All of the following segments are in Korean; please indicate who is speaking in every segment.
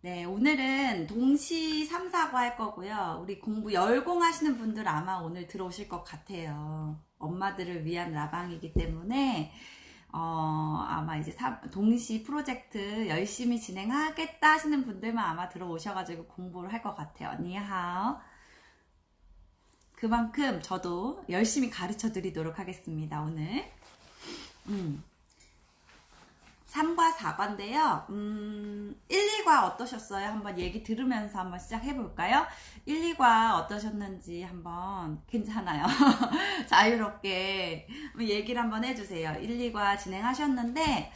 Speaker 1: 네, 오늘은 동시 3, 4과 할 거고요. 우리 공부 열공하시는 분들 아마 오늘 들어오실 것 같아요. 엄마들을 위한 라방이기 때문에, 아마 이제 동시 프로젝트 열심히 진행하겠다 하시는 분들만 아마 들어오셔가지고 공부를 할 것 같아요. 니하오. 그만큼 저도 열심히 가르쳐 드리도록 하겠습니다, 오늘. 3과 4과인데요. 1, 2과 어떠셨어요? 한번 얘기 들으면서 한번 시작해볼까요? 1, 2과 어떠셨는지 한번 괜찮아요. 자유롭게 얘기를 한번 해주세요. 1, 2과 진행하셨는데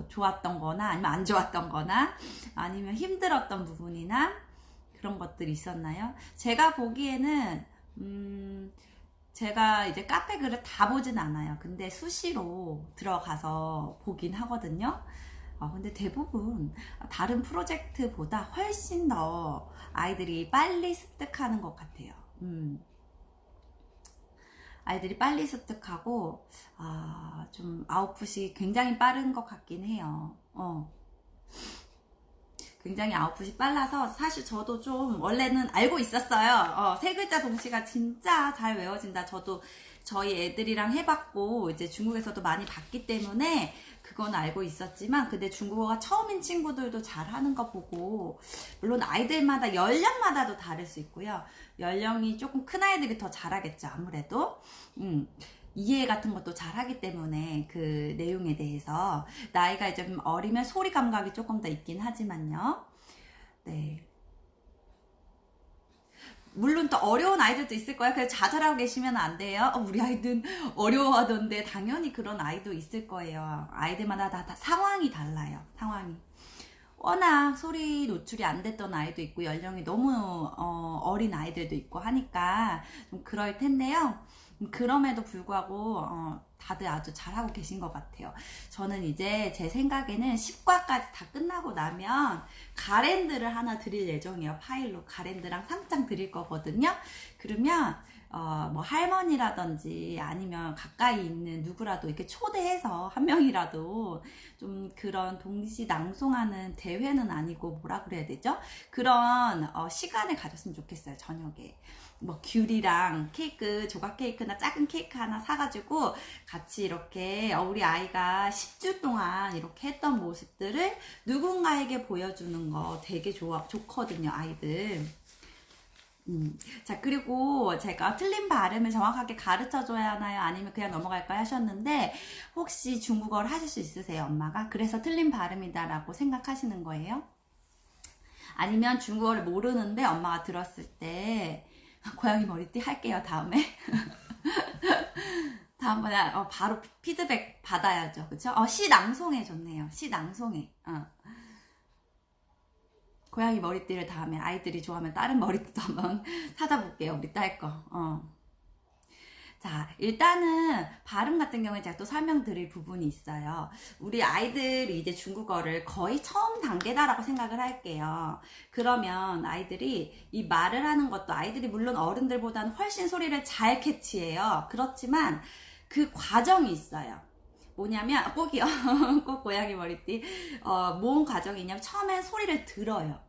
Speaker 1: 좋았던 거나 아니면 안 좋았던 거나 아니면 힘들었던 부분이나 그런 것들이 있었나요? 제가 보기에는 제가 이제 카페 글을 다 보진 않아요. 근데 수시로 들어가서 보긴 하거든요. 근데 대부분 다른 프로젝트보다 훨씬 더 아이들이 빨리 습득하는 것 같아요. 아이들이 빨리 습득하고, 좀 아웃풋이 굉장히 빠른 것 같긴 해요. 굉장히 아웃풋이 빨라서 사실 저도 좀 원래는 알고 있었어요. 세 글자 동시가 진짜 잘 외워진다. 저도 저희 애들이랑 해봤고 이제 중국에서도 많이 봤기 때문에 그건 알고 있었지만 근데 중국어가 처음인 친구들도 잘하는 거 보고 물론 아이들마다 연령마다도 다를 수 있고요. 연령이 조금 큰 아이들이 더 잘하겠죠. 아무래도. 이해 같은 것도 잘 하기 때문에 그 내용에 대해서 나이가 좀 어리면 소리 감각이 조금 더 있긴 하지만요. 네. 물론 또 어려운 아이들도 있을 거야. 그래서 좌절하고 계시면 안 돼요. 우리 아이들은 어려워하던데 당연히 그런 아이도 있을 거예요. 아이들마다 다 상황이 달라요. 상황이. 워낙 소리 노출이 안 됐던 아이도 있고 연령이 너무 어린 아이들도 있고 하니까 좀 그럴 텐데요. 그럼에도 불구하고 다들 아주 잘하고 계신 것 같아요. 저는 이제 제 생각에는 10과까지 다 끝나고 나면 가랜드를 하나 드릴 예정이에요. 파일로 가랜드랑 상장 드릴 거거든요. 그러면 뭐 할머니라든지 아니면 가까이 있는 누구라도 이렇게 초대해서 한 명이라도 좀 그런 동시 낭송하는 대회는 아니고 뭐라 그래야 되죠? 그런 시간을 가졌으면 좋겠어요. 저녁에. 뭐 귤이랑 케이크, 조각 케이크나 작은 케이크 하나 사가지고 같이 이렇게 우리 아이가 10주 동안 이렇게 했던 모습들을 누군가에게 보여주는 거 되게 좋거든요, 아이들. 자, 그리고 제가 틀린 발음을 정확하게 가르쳐 줘야 하나요? 아니면 그냥 넘어갈까요? 하셨는데, 혹시 중국어를 하실 수 있으세요, 엄마가? 그래서 틀린 발음이다라고 생각하시는 거예요? 아니면 중국어를 모르는데 엄마가 들었을 때, 고양이 머리띠 할게요, 다음에. 다음번에 바로 피드백 받아야죠, 그쵸? 시 낭송해 좋네요. 시 낭송해. 고양이 머리띠를 다음에 아이들이 좋아하면 다른 머리띠도 한번 찾아볼게요, 우리 딸 거. 자, 일단은 발음 같은 경우에 제가 또 설명드릴 부분이 있어요. 우리 아이들이 이제 중국어를 거의 처음 단계다라고 생각을 할게요. 그러면 아이들이 이 말을 하는 것도 아이들이 물론 어른들보다는 훨씬 소리를 잘 캐치해요. 그렇지만 그 과정이 있어요. 뭐냐면 꼭이요. 꼭 고양이 머리띠. 뭔 과정이냐면 처음엔 소리를 들어요.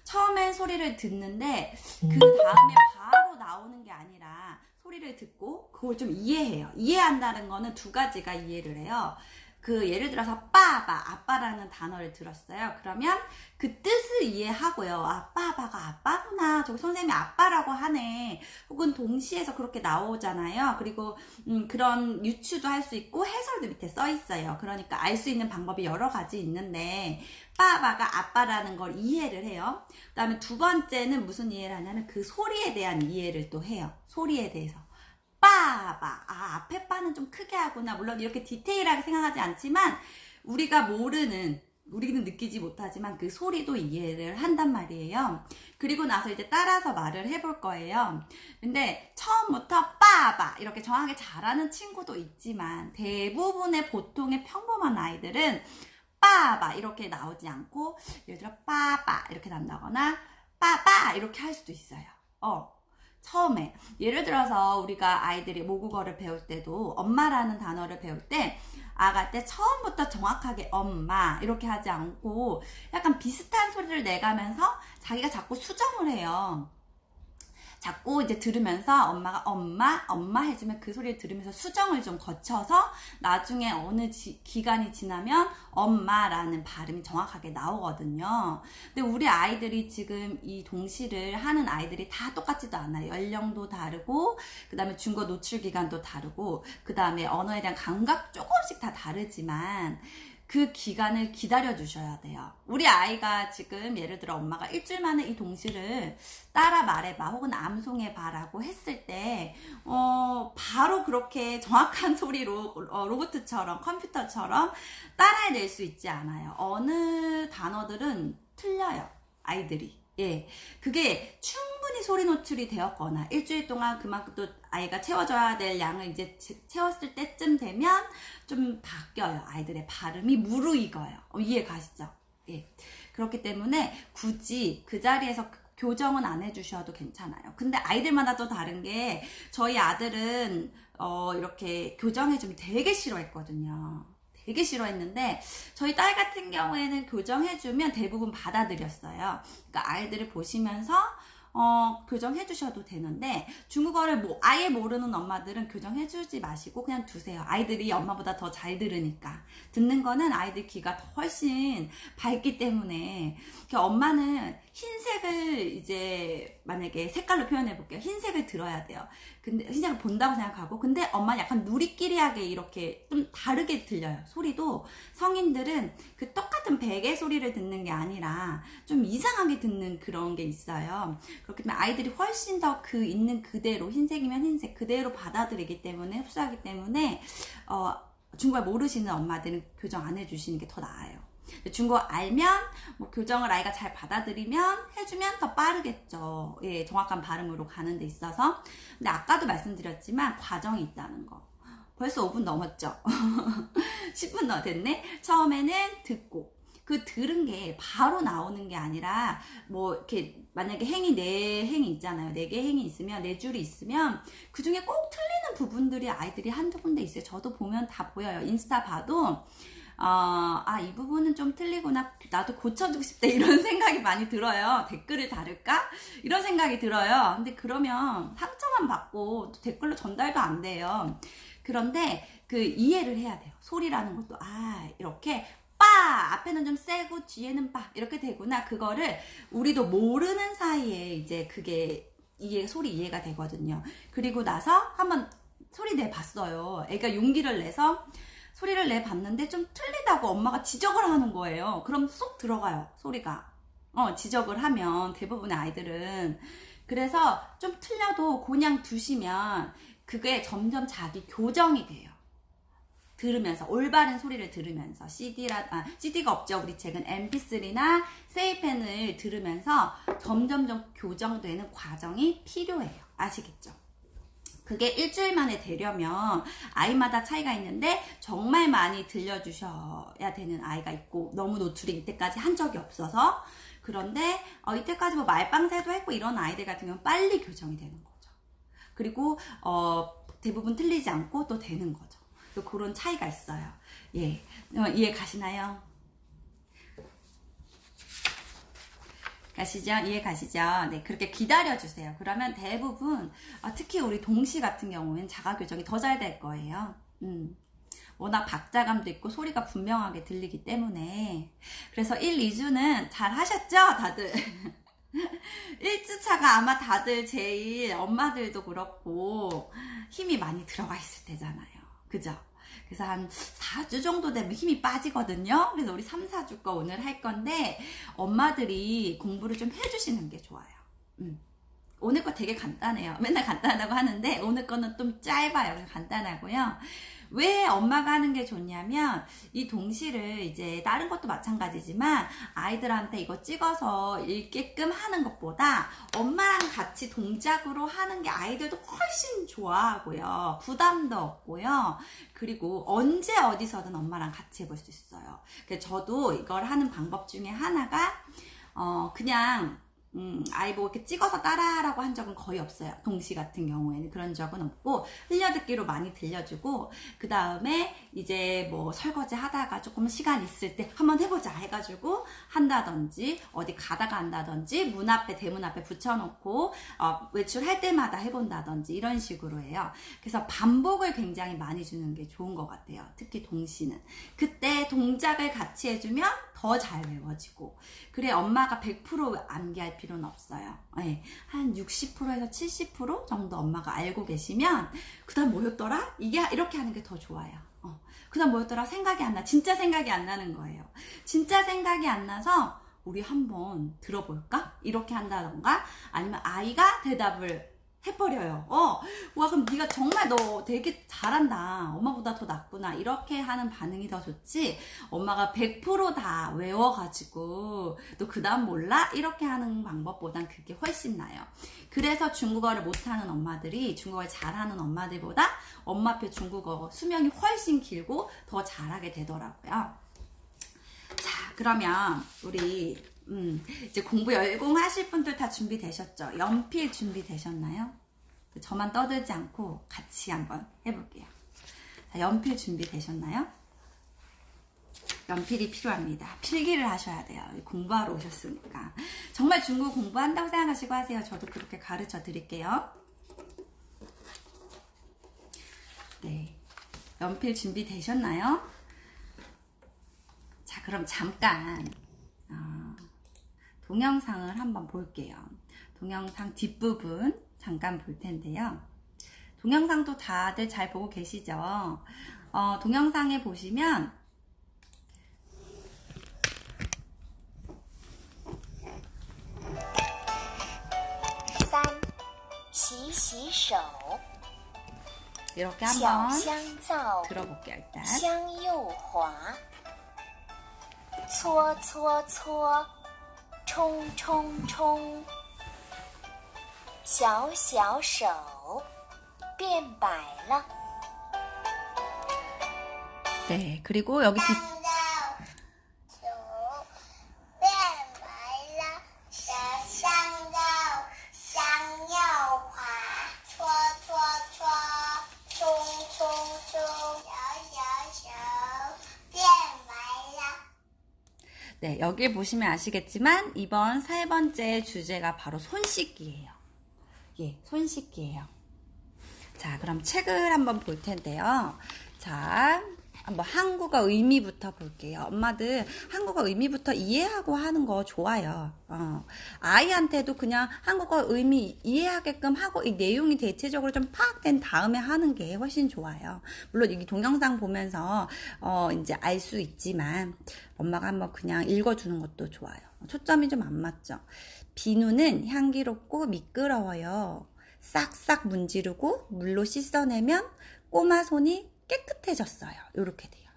Speaker 1: 처음엔 소리를 듣는데 그 다음에 바로 나오는 게 아니라 소리를 듣고 그걸 좀 이해해요. 이해한다는 거는 두 가지가 이해를 해요. 그 예를 들어서 빠바, 아빠라는 단어를 들었어요. 그러면 그 뜻을 이해하고요. 빠바가 아빠구나. 저기 선생님이 아빠라고 하네. 혹은 동시에서 그렇게 나오잖아요. 그리고 그런 유추도 할 수 있고 해설도 밑에 써 있어요. 그러니까 알 수 있는 방법이 여러 가지 있는데 빠바가 아빠라는 걸 이해를 해요. 그 다음에 두 번째는 무슨 이해를 하냐면 그 소리에 대한 이해를 또 해요. 소리에 대해서. 빠바. 앞에 빠는 좀 크게 하구나. 물론 이렇게 디테일하게 생각하지 않지만 우리는 느끼지 못하지만 그 소리도 이해를 한단 말이에요. 그리고 나서 이제 따라서 말을 해볼 거예요. 근데 처음부터 빠바 이렇게 정확하게 잘하는 친구도 있지만 대부분의 보통의 평범한 아이들은 빠바 이렇게 나오지 않고 예를 들어 빠바 이렇게 난다거나 빠빠 이렇게 할 수도 있어요. 처음에 예를 들어서 우리가 아이들이 모국어를 배울 때도 엄마라는 단어를 배울 때 아가 때 처음부터 정확하게 엄마 이렇게 하지 않고 약간 비슷한 소리를 내가면서 자기가 자꾸 수정을 해요. 자꾸 이제 들으면서 엄마가 엄마, 엄마 해주면 그 소리를 들으면서 수정을 좀 거쳐서 나중에 어느 기간이 지나면 엄마라는 발음이 정확하게 나오거든요. 근데 우리 아이들이 지금 이 동시를 하는 아이들이 다 똑같지도 않아요. 연령도 다르고, 그 다음에 중고 노출 기간도 다르고, 그 다음에 언어에 대한 감각 조금씩 다 다르지만, 그 기간을 기다려 주셔야 돼요. 우리 아이가 지금 예를 들어 엄마가 일주일 만에 이 동시를 따라 말해봐 혹은 암송해봐 라고 했을 때 바로 그렇게 정확한 소리로 로봇처럼 컴퓨터처럼 따라해낼 수 있지 않아요. 어느 단어들은 틀려요. 아이들이. 예, 그게 충분히 소리 노출이 되었거나 일주일 동안 그만큼 또 아이가 채워줘야 될 양을 이제 채웠을 때쯤 되면 좀 바뀌어요. 아이들의 발음이 무르익어요. 이해 가시죠? 예. 그렇기 때문에 굳이 그 자리에서 교정은 안 해주셔도 괜찮아요. 근데 아이들마다 또 다른 게 저희 아들은 이렇게 교정해주면 되게 싫어했거든요. 되게 싫어했는데 저희 딸 같은 경우에는 교정해주면 대부분 받아들였어요. 그러니까 아이들을 보시면서 교정해 주셔도 되는데 중국어를 아예 모르는 엄마들은 교정해 주지 마시고 그냥 두세요. 아이들이 엄마보다 더 잘 들으니까. 듣는 거는 아이들 귀가 훨씬 밝기 때문에 엄마는 흰색을 이제 만약에 색깔로 표현해 볼게요. 흰색을 들어야 돼요. 근데 흰색을 본다고 생각하고 근데 엄마는 약간 누리끼리하게 이렇게 좀 다르게 들려요. 소리도 성인들은 그 똑같은 베개 소리를 듣는 게 아니라 좀 이상하게 듣는 그런 게 있어요. 그렇기 때문에 아이들이 훨씬 더 그 있는 그대로 흰색이면 흰색 그대로 받아들이기 때문에 흡수하기 때문에 중국어 모르시는 엄마들은 교정 안 해주시는 게 더 나아요. 중국어 알면 교정을 아이가 잘 받아들이면 해주면 더 빠르겠죠. 예, 정확한 발음으로 가는 데 있어서. 근데 아까도 말씀드렸지만 과정이 있다는 거. 벌써 5분 넘었죠. 10분 더 됐네. 처음에는 듣고 그 들은 게 바로 나오는 게 아니라 이렇게 만약에 행이 4행이 있잖아요. 4개 행이 있으면 4줄이 있으면 그 중에 꼭 틀리는 부분들이 아이들이 한두 군데 있어요. 저도 보면 다 보여요. 인스타 봐도 이 부분은 좀 틀리구나. 나도 고쳐주고 싶다. 이런 생각이 많이 들어요. 댓글을 다룰까? 이런 생각이 들어요. 근데 그러면 상처만 받고 또 댓글로 전달도 안 돼요. 그런데 그 이해를 해야 돼요. 소리라는 것도 이렇게 빠! 앞에는 좀 세고 뒤에는 빠! 이렇게 되구나. 그거를 우리도 모르는 사이에 이제 그게 소리 이해가 되거든요. 그리고 나서 한번 소리 내봤어요. 애가 용기를 내서 소리를 내봤는데 좀 틀리다고 엄마가 지적을 하는 거예요. 그럼 쏙 들어가요. 소리가. 지적을 하면 대부분의 아이들은. 그래서 좀 틀려도 그냥 두시면 그게 점점 자기 교정이 돼요. 들으면서 올바른 소리를 들으면서 CD가 없죠. 우리 책은 MP3나 세이펜을 들으면서 점점점 교정되는 과정이 필요해요. 아시겠죠? 그게 일주일 만에 되려면 아이마다 차이가 있는데 정말 많이 들려주셔야 되는 아이가 있고 너무 노출이 이때까지 한 적이 없어서 그런데 이때까지 말빵새도 했고 이런 아이들 같은 경우는 빨리 교정이 되는 거죠. 그리고 대부분 틀리지 않고 또 되는 거죠. 그런 차이가 있어요. 예, 이해 가시나요? 가시죠? 이해 가시죠? 네, 그렇게 기다려주세요. 그러면 대부분, 특히 우리 동시 같은 경우는 자가교정이 더 잘 될 거예요. 워낙 박자감도 있고 소리가 분명하게 들리기 때문에. 그래서 1, 2주는 잘 하셨죠? 다들. 1주차가 아마 다들 제일 엄마들도 그렇고 힘이 많이 들어가 있을 때잖아요. 그죠? 그래서 한 4주 정도 되면 힘이 빠지거든요. 그래서 우리 3, 4주 거 오늘 할 건데 엄마들이 공부를 좀 해주시는 게 좋아요. 오늘 거 되게 간단해요. 맨날 간단하다고 하는데 오늘 거는 좀 짧아요. 간단하고요. 왜 엄마가 하는 게 좋냐면 이 동시를 이제 다른 것도 마찬가지지만 아이들한테 이거 찍어서 읽게끔 하는 것보다 엄마랑 같이 동작으로 하는 게 아이들도 훨씬 좋아하고요. 부담도 없고요. 그리고 언제 어디서든 엄마랑 같이 해볼 수 있어요. 그래서 저도 이걸 하는 방법 중에 하나가 그냥 아이 보고 이렇게 찍어서 따라하라고 한 적은 거의 없어요. 동시 같은 경우에는 그런 적은 없고, 흘려듣기로 많이 들려주고, 그 다음에 이제 뭐 설거지 하다가 조금 시간 있을 때 한번 해보자 해가지고 한다든지, 어디 가다가 한다든지, 문 앞에, 대문 앞에 붙여놓고, 외출할 때마다 해본다든지, 이런 식으로 해요. 그래서 반복을 굉장히 많이 주는 게 좋은 것 같아요. 특히 동시는. 그때 동작을 같이 해주면 더 잘 외워지고, 그래 엄마가 100% 암기할 필요는 없어요. 네, 한 60%에서 70% 정도 엄마가 알고 계시면 그 다음 뭐였더라? 이게 이렇게 하는 게 더 좋아요. 그 다음 뭐였더라? 생각이 안 나. 진짜 생각이 안 나는 거예요. 진짜 생각이 안 나서 우리 한번 들어볼까? 이렇게 한다던가, 아니면 아이가 대답을 해버려요. 와, 그럼 네가 정말 너 되게 잘한다. 엄마보다 더 낫구나. 이렇게 하는 반응이 더 좋지. 엄마가 100%다 외워가지고 너 그 다음 몰라? 이렇게 하는 방법보단 그게 훨씬 나아요. 그래서 중국어를 못하는 엄마들이 중국어를 잘하는 엄마들보다 엄마 앞에 중국어 수명이 훨씬 길고 더 잘하게 되더라고요. 자, 그러면 우리 이제 공부 열공하실 분들 다 준비되셨죠? 연필 준비되셨나요? 저만 떠들지 않고 같이 한번 해볼게요. 자, 연필 준비되셨나요? 연필이 필요합니다. 필기를 하셔야 돼요. 공부하러 오셨으니까. 정말 중국 공부한다고 생각하시고 하세요. 저도 그렇게 가르쳐 드릴게요. 네, 연필 준비되셨나요? 자, 그럼 잠깐 동영상을 한번 볼게요. 동영상 뒷부분 잠깐 볼 텐데요. 동영상도 다들 잘 보고 계시죠? 동영상에 보시면 이렇게 한번 들어볼게요. 일단
Speaker 2: 香又滑，搓搓搓，冲冲冲，小小手变白了。
Speaker 1: 네, 그리고 여기 뒷 네, 여기 보시면 아시겠지만 이번 세 번째 주제가 바로 손 씻기예요. 예, 손 씻기예요. 자, 그럼 책을 한번 볼 텐데요. 자, 한번 한국어 의미부터 볼게요. 엄마들 한국어 의미부터 이해하고 하는 거 좋아요. 아이한테도 그냥 한국어 의미 이해하게끔 하고 이 내용이 대체적으로 좀 파악된 다음에 하는 게 훨씬 좋아요. 물론 이 동영상 보면서 이제 알 수 있지만 엄마가 한번 그냥 읽어주는 것도 좋아요. 초점이 좀 안 맞죠. 비누는 향기롭고 미끄러워요. 싹싹 문지르고 물로 씻어내면 꼬마 손이 깨끗해졌어요. 이렇게 돼요.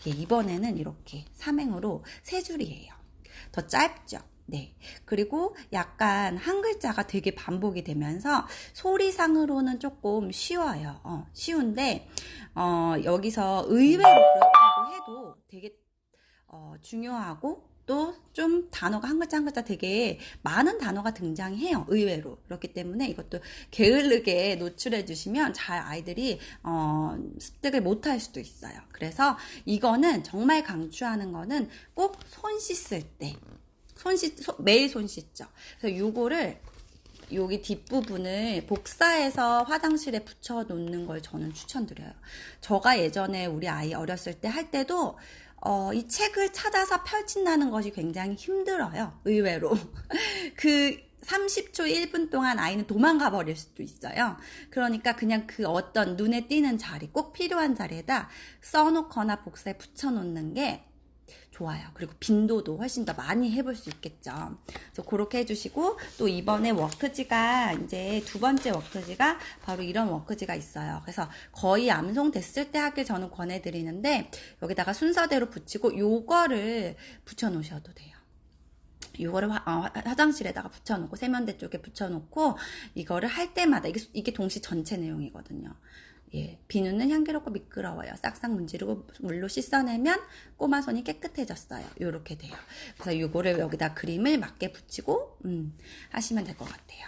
Speaker 1: 예, 이번에는 이렇게 삼행으로 세 줄이에요. 더 짧죠? 네. 그리고 약간 한 글자가 되게 반복이 되면서 소리상으로는 조금 쉬워요. 쉬운데, 여기서 의외로 그렇다고 해도 되게, 중요하고, 또 좀 단어가 한 글자 한 글자 되게 많은 단어가 등장해요. 의외로. 그렇기 때문에 이것도 게을르게 노출해 주시면 잘 아이들이 습득을 못할 수도 있어요. 그래서 이거는 정말 강추하는 거는 꼭 손 씻을 때 매일 손 씻죠. 그래서 요거를 여기 뒷부분을 복사해서 화장실에 붙여 놓는 걸 저는 추천드려요. 제가 예전에 우리 아이 어렸을 때 할 때도 이 책을 찾아서 펼친다는 것이 굉장히 힘들어요. 의외로. 그 30초, 1분 동안 아이는 도망가 버릴 수도 있어요. 그러니까 그냥 그 어떤 눈에 띄는 자리, 꼭 필요한 자리에다 써놓거나 복사해 붙여놓는 게 좋아요. 그리고 빈도도 훨씬 더 많이 해볼 수 있겠죠. 그래서 그렇게 해주시고, 또 이번에 워크지가 이제 두 번째 워크지가 바로 이런 워크지가 있어요. 그래서 거의 암송 됐을 때 하길 저는 권해드리는데, 여기다가 순서대로 붙이고 요거를 붙여놓으셔도 돼요. 이거를 화장실에다가 붙여놓고 세면대 쪽에 붙여놓고 이거를 할 때마다 이게 동시 전체 내용이거든요. 예, 비누는 향기롭고 미끄러워요. 싹싹 문지르고 물로 씻어내면 꼬마 손이 깨끗해졌어요. 요렇게 돼요. 그래서 요거를 여기다 그림을 맞게 붙이고 하시면 될 것 같아요.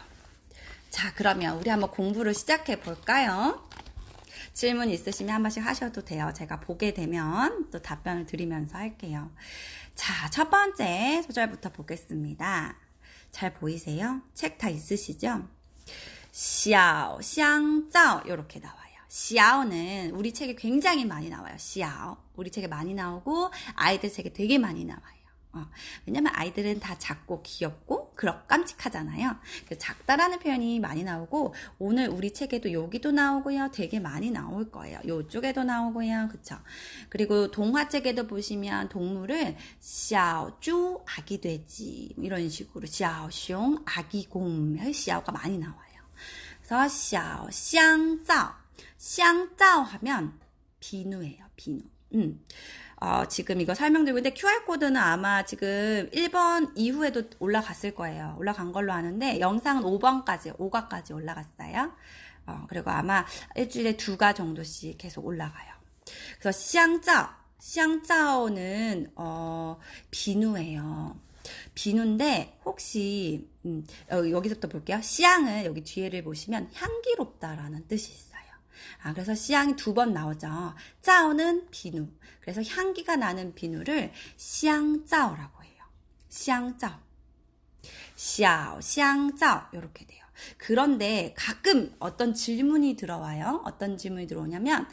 Speaker 1: 자, 그러면 우리 한번 공부를 시작해 볼까요? 질문 있으시면 한 번씩 하셔도 돼요. 제가 보게 되면 또 답변을 드리면서 할게요. 자, 첫 번째 소절부터 보겠습니다. 잘 보이세요? 책 다 있으시죠? 小香皂 이렇게 나와요. 小는 우리 책에 굉장히 많이 나와요. 小 우리 책에 많이 나오고 아이들 책에 되게 많이 나와요. 왜냐면 아이들은 다 작고 귀엽고 깜찍하잖아요. 그래서 작다라는 표현이 많이 나오고 오늘 우리 책에도 여기도 나오고요. 되게 많이 나올 거예요. 요쪽에도 나오고요. 그쵸? 그리고 동화책에도 보시면 동물은 小猪 아기 돼지 이런 식으로 小熊 아기 곰 小가 많이 나와요. 그래서 小香皂 香皂 하면 비누예요. 비누. 지금 이거 설명드리고 있는데 QR코드는 아마 지금 1번 이후에도 올라갔을 거예요. 올라간 걸로 아는데 영상은 5과까지 올라갔어요. 그리고 아마 일주일에 2가 정도씩 계속 올라가요. 그래서 香皂는 비누예요. 비누인데 혹시 여기서부터 볼게요. 시향은 여기 뒤에를 보시면 향기롭다라는 뜻이 있어요. 그래서 시향이 2번 나오죠. 짜오는 비누. 그래서 향기가 나는 비누를香皂라고 해요. 香皂. 香皂 이렇게 돼요. 그런데 가끔 어떤 질문이 들어와요. 어떤 질문이 들어오냐면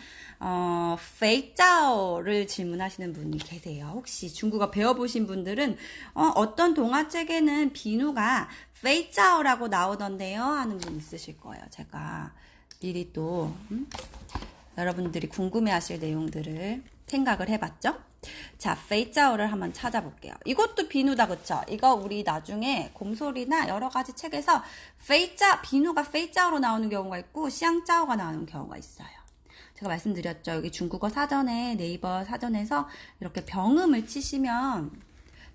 Speaker 1: 肥皂를 질문하시는 분이 계세요. 혹시 중국어 배워보신 분들은 어떤 동화책에는 비누가 肥皂라고 나오던데요 하는 분 있으실 거예요. 제가 미리 또 여러분들이 궁금해하실 내용들을 생각을 해봤죠. 자, 肥皂를 한번 찾아볼게요. 이것도 비누다, 그쵸? 이거 우리 나중에 곰소리나 여러 가지 책에서 비누가 肥皂로 나오는 경우가 있고 香皂가 나오는 경우가 있어요. 제가 말씀드렸죠. 여기 중국어 사전에 네이버 사전에서 이렇게 병음을 치시면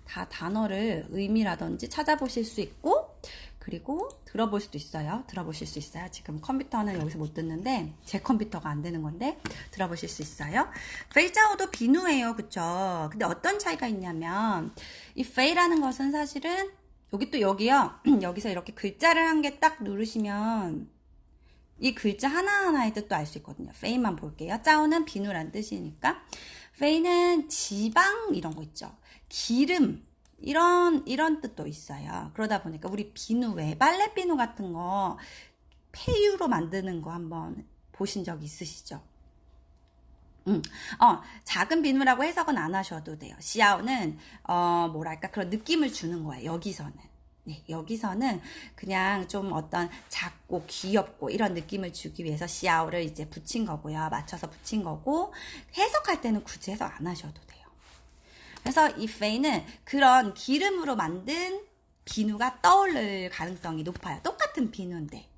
Speaker 1: 다 단어를 의미라든지 찾아보실 수 있고 그리고 들어보실 수 있어요. 지금 컴퓨터는 여기서 못 듣는데 제 컴퓨터가 안 되는 건데 들어보실 수 있어요. 肥皂도 비누예요. 그쵸? 근데 어떤 차이가 있냐면 이 肥라는 것은 사실은 여기요. 여기서 이렇게 글자를 한 개 딱 누르시면 이 글자 하나하나의 뜻도 알 수 있거든요. 肥만 볼게요. 짜오는 비누란 뜻이니까 肥는 지방 이런 거 있죠. 기름 이런 뜻도 있어요. 그러다 보니까 우리 비누 외에 빨래 비누 같은 거 폐유로 만드는 거 한번 보신 적 있으시죠? 작은 비누라고 해석은 안 하셔도 돼요. 시아오는 뭐랄까 그런 느낌을 주는 거예요. 여기서는. 네, 여기서는 그냥 좀 어떤 작고 귀엽고 이런 느낌을 주기 위해서 시아오를 이제 붙인 거고요. 맞춰서 붙인 거고 해석할 때는 굳이 해석 안 하셔도 돼요. 그래서 이 肥는 그런 기름으로 만든 비누가 떠오를 가능성이 높아요. 똑같은 비누인데.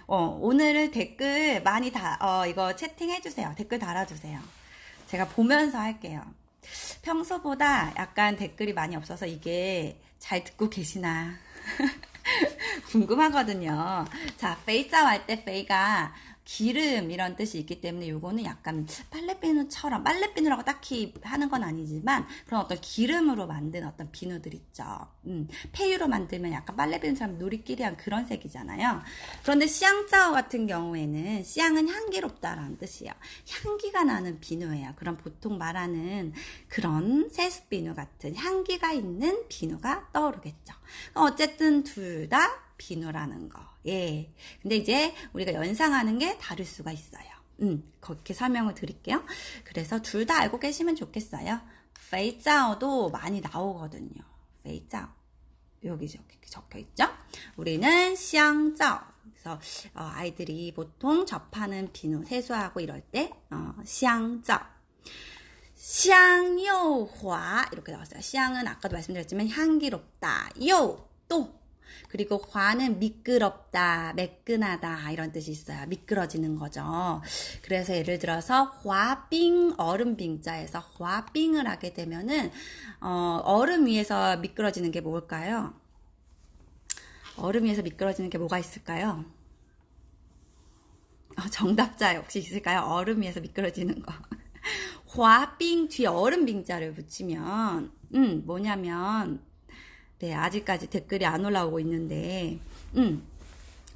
Speaker 1: 오늘 댓글 많이 이거 채팅해주세요. 댓글 달아주세요. 제가 보면서 할게요. 평소보다 약간 댓글이 많이 없어서 이게 잘 듣고 계시나 궁금하거든요. 자, 肥皂 할 때 肥가 기름 이런 뜻이 있기 때문에 요거는 약간 빨래비누처럼 빨래비누라고 딱히 하는 건 아니지만 그런 어떤 기름으로 만든 어떤 비누들 있죠. 폐유로 만들면 약간 빨래비누처럼 누리끼리한 그런 색이잖아요. 그런데 시향짜오 같은 경우에는 시향은 향기롭다라는 뜻이에요. 향기가 나는 비누예요. 그럼 보통 말하는 그런 세숫비누 같은 향기가 있는 비누가 떠오르겠죠. 어쨌든 둘 다 비누라는 거. 예. 근데 이제 우리가 연상하는 게 다를 수가 있어요. 그렇게 설명을 드릴게요. 그래서 둘 다 알고 계시면 좋겠어요. 肥皂도 많이 나오거든요. 肥皂. 여기 적혀 있죠? 우리는 香皂. 그래서 아이들이 보통 접하는 비누 세수하고 이럴 때 香皂. 香又滑 이렇게 나왔어요. 香은 아까도 말씀드렸지만 향기롭다. 요 또 그리고 화는 미끄럽다, 매끈하다 이런 뜻이 있어요. 미끄러지는 거죠. 그래서 예를 들어서 화빙 얼음빙자에서 화빙을 하게 되면은 얼음 위에서 미끄러지는 게 뭘까요? 얼음 위에서 미끄러지는 게 뭐가 있을까요? 정답자 혹시 있을까요? 얼음 위에서 미끄러지는 거. 화빙 뒤에 얼음 빙자를 붙이면 뭐냐면 네, 아직까지 댓글이 안 올라오고 있는데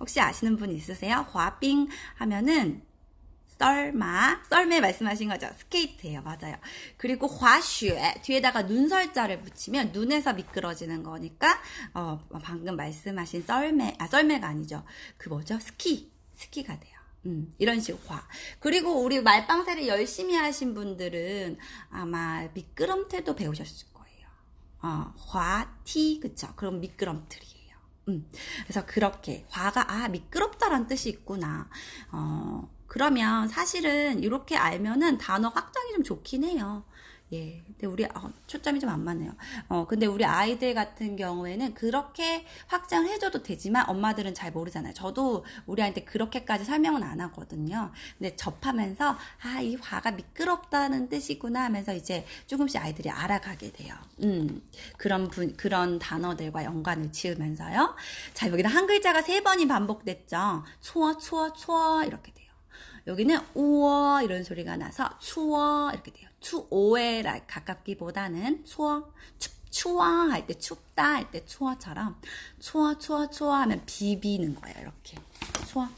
Speaker 1: 혹시 아시는 분 있으세요? 화빙 하면은 썰매 말씀하신 거죠? 스케이트예요. 맞아요. 그리고 화슈 뒤에다가 눈설자를 붙이면 눈에서 미끄러지는 거니까 방금 말씀하신 썰매가 아니죠. 그 뭐죠? 스키가 돼요. 이런 식으로 화. 그리고 우리 말방새를 열심히 하신 분들은 아마 미끄럼틀도 배우셨을 거예요. 화티 그쵸? 그럼 미끄럼틀이에요. 그래서 그렇게 화가 미끄럽다란 뜻이 있구나. 그러면 사실은 이렇게 알면은 단어 확장이 좀 좋긴 해요. 예. 근데 우리 초점이 좀 안 맞네요. 근데 우리 아이들 같은 경우에는 그렇게 확장을 해줘도 되지만 엄마들은 잘 모르잖아요. 저도 우리 아이한테 그렇게까지 설명은 안 하거든요. 근데 접하면서 이 화가 미끄럽다는 뜻이구나 하면서 이제 조금씩 아이들이 알아가게 돼요. 그런 단어들과 연관을 지으면서요. 자, 여기는 한 글자가 3번이 반복됐죠. 추워 이렇게 돼요. 여기는 우워 이런 소리가 나서 추워 이렇게 돼요. 추오에 가깝기보다는 추워 할 때 춥다 할 때 추워처럼 추워 하면 비비는 거예요. 이렇게 추워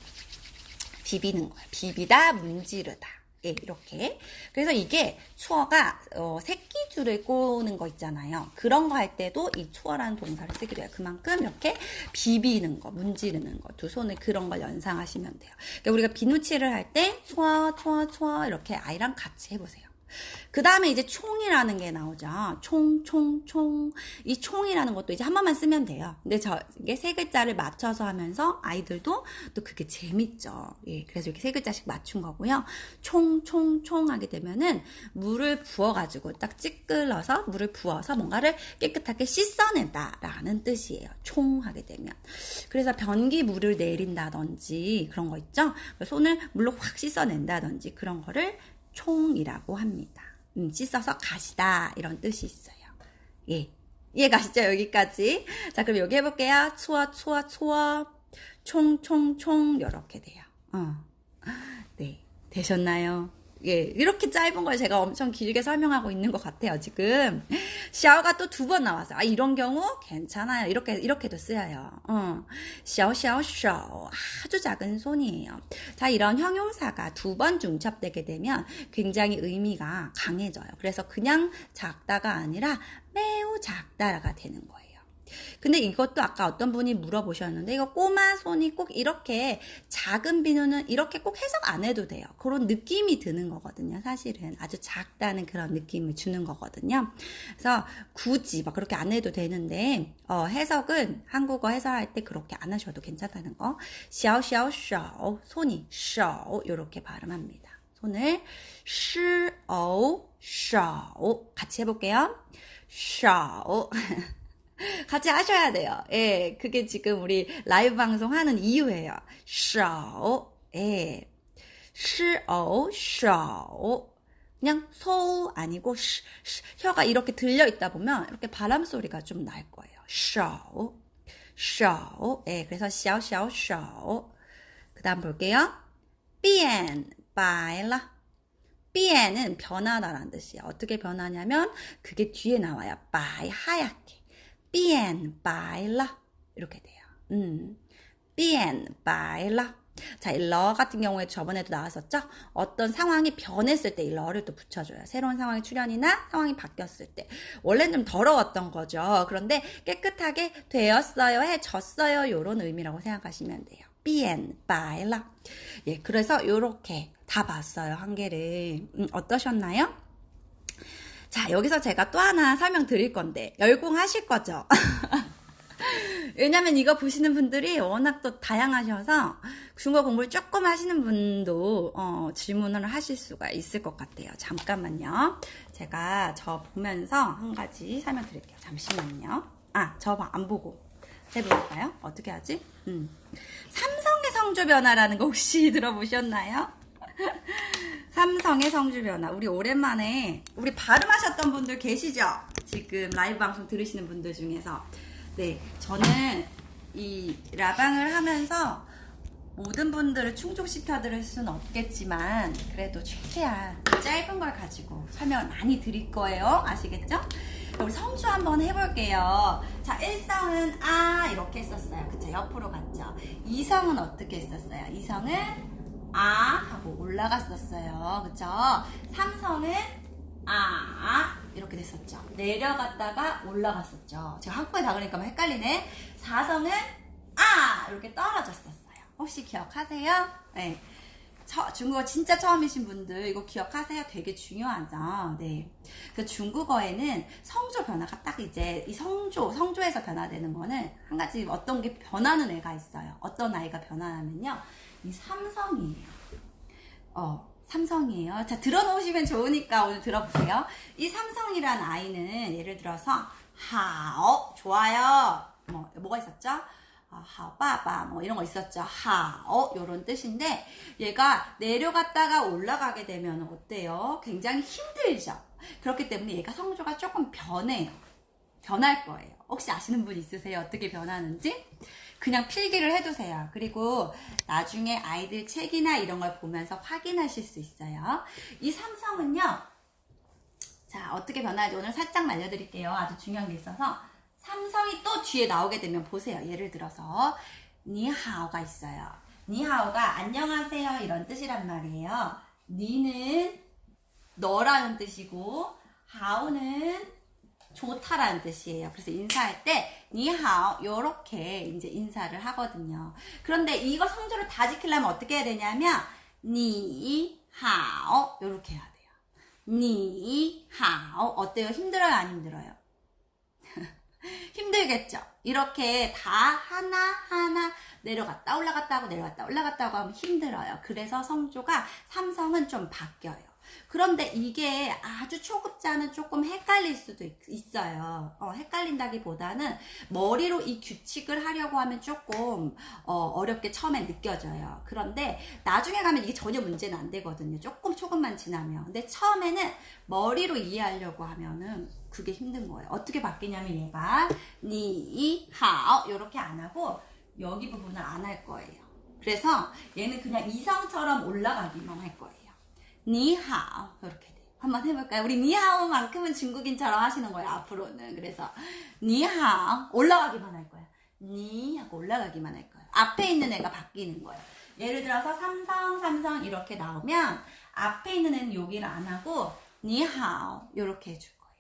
Speaker 1: 비비는 거예요. 비비다 문지르다. 예, 이렇게. 그래서 이게 추어가 새끼줄을 꼬는 거 있잖아요. 그런 거 할 때도 이 추어라는 동사를 쓰기도 해요. 그만큼 이렇게 비비는 거, 문지르는 거, 두 손을 그런 걸 연상하시면 돼요. 그러니까 우리가 비누칠을 할 때 추어 이렇게 아이랑 같이 해보세요. 그 다음에 이제 총이라는 게 나오죠. 총. 이 총이라는 것도 이제 한 번만 쓰면 돼요. 근데 이게 3글자를 맞춰서 하면서 아이들도 또 그게 재밌죠. 예, 그래서 이렇게 3글자씩 맞춘 거고요. 총 하게 되면은 물을 부어가지고 딱 찌끌러서 물을 부어서 뭔가를 깨끗하게 씻어낸다라는 뜻이에요. 총 하게 되면. 그래서 변기 물을 내린다든지 그런 거 있죠. 손을 물로 확 씻어낸다든지 그런 거를 총이라고 합니다. 씻어서 가시다 이런 뜻이 있어요. 예, 이해 가시죠? 여기까지. 자, 그럼 여기 해볼게요. 추워 총 이렇게 돼요. 네, 되셨나요? 예, 이렇게 짧은 걸 제가 엄청 길게 설명하고 있는 것 같아요, 지금. 샤오가 또 2번 나왔어요. 이런 경우 괜찮아요. 이렇게도 쓰여요. 샤오, 아주 작은 손이에요. 자, 이런 형용사가 2번 중첩되게 되면 굉장히 의미가 강해져요. 그래서 그냥 작다가 아니라 매우 작다가 되는 거예요. 근데 이것도 아까 어떤 분이 물어보셨는데 이거 꼬마 손이 꼭 이렇게 작은 비누는 이렇게 꼭 해석 안 해도 돼요. 그런 느낌이 드는 거거든요. 사실은 아주 작다는 그런 느낌을 주는 거거든요. 그래서 굳이 막 그렇게 안 해도 되는데 해석은 한국어 해설할 때 그렇게 안 하셔도 괜찮다는 거. 샤오 손이 샤오 이렇게 발음합니다. 손을 샤오 같이 해볼게요. 샤오 같이 하셔야 돼요. 예, 그게 지금 우리 라이브 방송하는 이유예요. 샤오, 예, 샤오. 그냥 소우 아니고 혀가 이렇게 들려 있다 보면 이렇게 바람 소리가 좀 날 거예요. 샤오, 예, 그래서 샤오. 그다음 볼게요. 变白了. 变은 변하다라는 뜻이에요. 어떻게 변하냐면 그게 뒤에 나와요. 白 하얗게. 变白了 이렇게 돼요. 变白了. 자, 이 러 같은 경우에 저번에도 나왔었죠? 어떤 상황이 변했을 때 이 러를 또 붙여줘요. 새로운 상황이 출현이나 상황이 바뀌었을 때. 원래는 좀 더러웠던 거죠. 그런데 깨끗하게 되었어요, 해졌어요. 이런 의미라고 생각하시면 돼요. 变白了. 예, 그래서 이렇게 다 봤어요, 한 개를. 어떠셨나요? 자, 여기서 제가 또 하나 설명드릴 건데 열공하실 거죠? 왜냐면 이거 보시는 분들이 워낙 또 다양하셔서 중국어 공부를 조금 하시는 분도 질문을 하실 수가 있을 것 같아요. 잠깐만요. 제가 저 보면서 한 가지 설명드릴게요. 잠시만요. 저 안 보고 해볼까요? 어떻게 하지? 삼성의 성조 변화라는 거 혹시 들어보셨나요? 삼성의 성조 변화. 우리 오랜만에 우리 발음하셨던 분들 계시죠? 지금 라이브 방송 들으시는 분들 중에서. 네, 저는 이 라방을 하면서 모든 분들을 충족시켜 드릴 수는 없겠지만 그래도 최대한 짧은 걸 가지고 설명을 많이 드릴 거예요. 아시겠죠? 우리 성조 한번 해볼게요. 자, 1성은 아 이렇게 했었어요. 그쵸? 옆으로 갔죠? 2성은 어떻게 했었어요? 2성은 아 하고 올라갔었어요. 그쵸? 3성은 아 이렇게 됐었죠. 내려갔다가 올라갔었죠. 제가 한꺼번에 다 그러니까 헷갈리네. 4성은 아 이렇게 떨어졌었어요. 혹시 기억하세요? 네. 중국어 진짜 처음이신 분들 이거 기억하세요? 되게 중요하죠. 네. 그 중국어에는 성조 변화가 딱 이제 이 성조에서 변화되는 거는 한 가지 어떤 게 변하는 애가 있어요. 어떤 아이가 변화하면요. 이 삼성이에요. 삼성이에요. 자, 들어놓으시면 좋으니까 오늘 들어보세요. 이 삼성이란 아이는 예를 들어서 하오 좋아요. 뭐가 있었죠? 하오빠빠 뭐 이런 거 있었죠. 하오 요런 뜻인데 얘가 내려갔다가 올라가게 되면 어때요? 굉장히 힘들죠. 그렇기 때문에 얘가 성조가 조금 변해요. 변할 거예요. 혹시 아시는 분 있으세요? 어떻게 변하는지? 그냥 필기를 해두세요. 그리고 나중에 아이들 책이나 이런 걸 보면서 확인하실 수 있어요. 이 삼성은요. 자, 어떻게 변하는지 오늘 살짝 알려드릴게요. 아주 중요한 게 있어서 삼성이 또 뒤에 나오게 되면 보세요. 예를 들어서 니하오가 있어요. 니하오가 안녕하세요 이런 뜻이란 말이에요. 니는 너라는 뜻이고 하오는 좋다라는 뜻이에요. 그래서 인사할 때 니하오 요렇게 이제 인사를 하거든요. 그런데 이거 성조를 다 지키려면 어떻게 해야 되냐면 니하오 요렇게 해야 돼요. 니하오 어때요? 힘들어요? 안 힘들어요? 힘들겠죠? 이렇게 다 하나하나 내려갔다 올라갔다 하고 내려갔다 올라갔다 하고 하면 힘들어요. 그래서 성조가 삼성은 좀 바뀌어요. 그런데 이게 아주 초급자는 조금 헷갈릴 수도 있어요. 헷갈린다기보다는 머리로 이 규칙을 하려고 하면 조금 어렵게 처음에 느껴져요. 그런데 나중에 가면 이게 전혀 문제는 안 되거든요. 조금만 지나면. 근데 처음에는 머리로 이해하려고 하면은 그게 힘든 거예요. 어떻게 바뀌냐면 얘가 니, 하오 이렇게 안 하고 여기 부분을 안 할 거예요. 그래서 얘는 그냥 이성처럼 올라가기만 할 거예요. 니하오 이렇게 돼요. 한번 해볼까요? 우리 니하오만큼은 중국인처럼 하시는 거예요. 앞으로는. 그래서 니하오 올라가기만 할 거예요. 니 하고 올라가기만 할 거예요. 앞에 있는 애가 바뀌는 거예요. 예를 들어서 삼성 이렇게 나오면 앞에 있는 애는 여기를 안 하고 니하오 이렇게 해줄 거예요.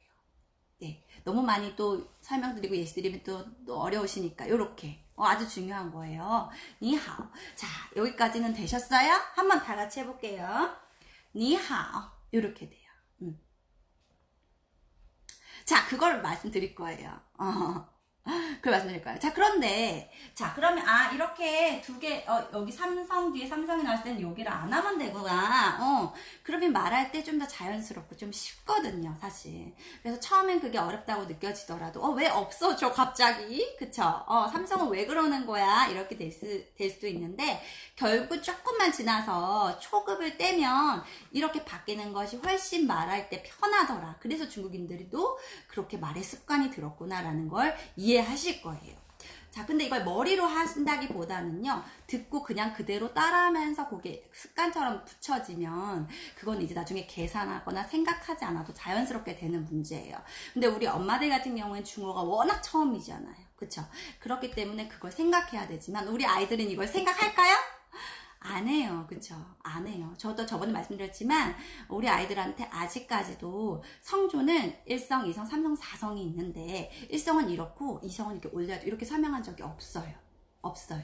Speaker 1: 네, 너무 많이 또 설명드리고 예시드리면 또 어려우시니까 이렇게 아주 중요한 거예요. 니하오. 자, 여기까지는 되셨어요? 한번 다 같이 해볼게요. 니하오 이렇게 돼요. 자, 그걸 말씀드릴 거예요. 그걸 말씀드릴 거예요. 자, 그런데 그러면 이렇게 두 개 여기 삼성 뒤에 삼성이 나왔을 때는 여기를 안 하면 되구나. 그러면 말할 때 좀 더 자연스럽고 좀 쉽거든요, 사실. 그래서 처음엔 그게 어렵다고 느껴지더라도 왜 없어져 갑자기? 그쵸? 삼성은 왜 그러는 거야? 이렇게 될 수도 있는데 결국 조금만 지나서 초급을 떼면 이렇게 바뀌는 것이 훨씬 말할 때 편하더라. 그래서 중국인들도 그렇게 말의 습관이 들었구나라는 걸 이해하실 거예요. 자, 근데 이걸 머리로 하신다기보다는요, 듣고 그냥 그대로 따라하면서 그게 습관처럼 붙여지면 그건 이제 나중에 계산하거나 생각하지 않아도 자연스럽게 되는 문제예요. 근데 우리 엄마들 같은 경우는 중국어가 워낙 처음이잖아요. 그쵸? 그렇기 때문에 그걸 생각해야 되지만 우리 아이들은 이걸 생각할까요? 안 해요. 그쵸? 안 해요. 저도 저번에 말씀드렸지만 우리 아이들한테 아직까지도 성조는 1성, 2성, 3성, 4성이 있는데 1성은 이렇고 2성은 이렇게 올려도 이렇게 설명한 적이 없어요. 없어요.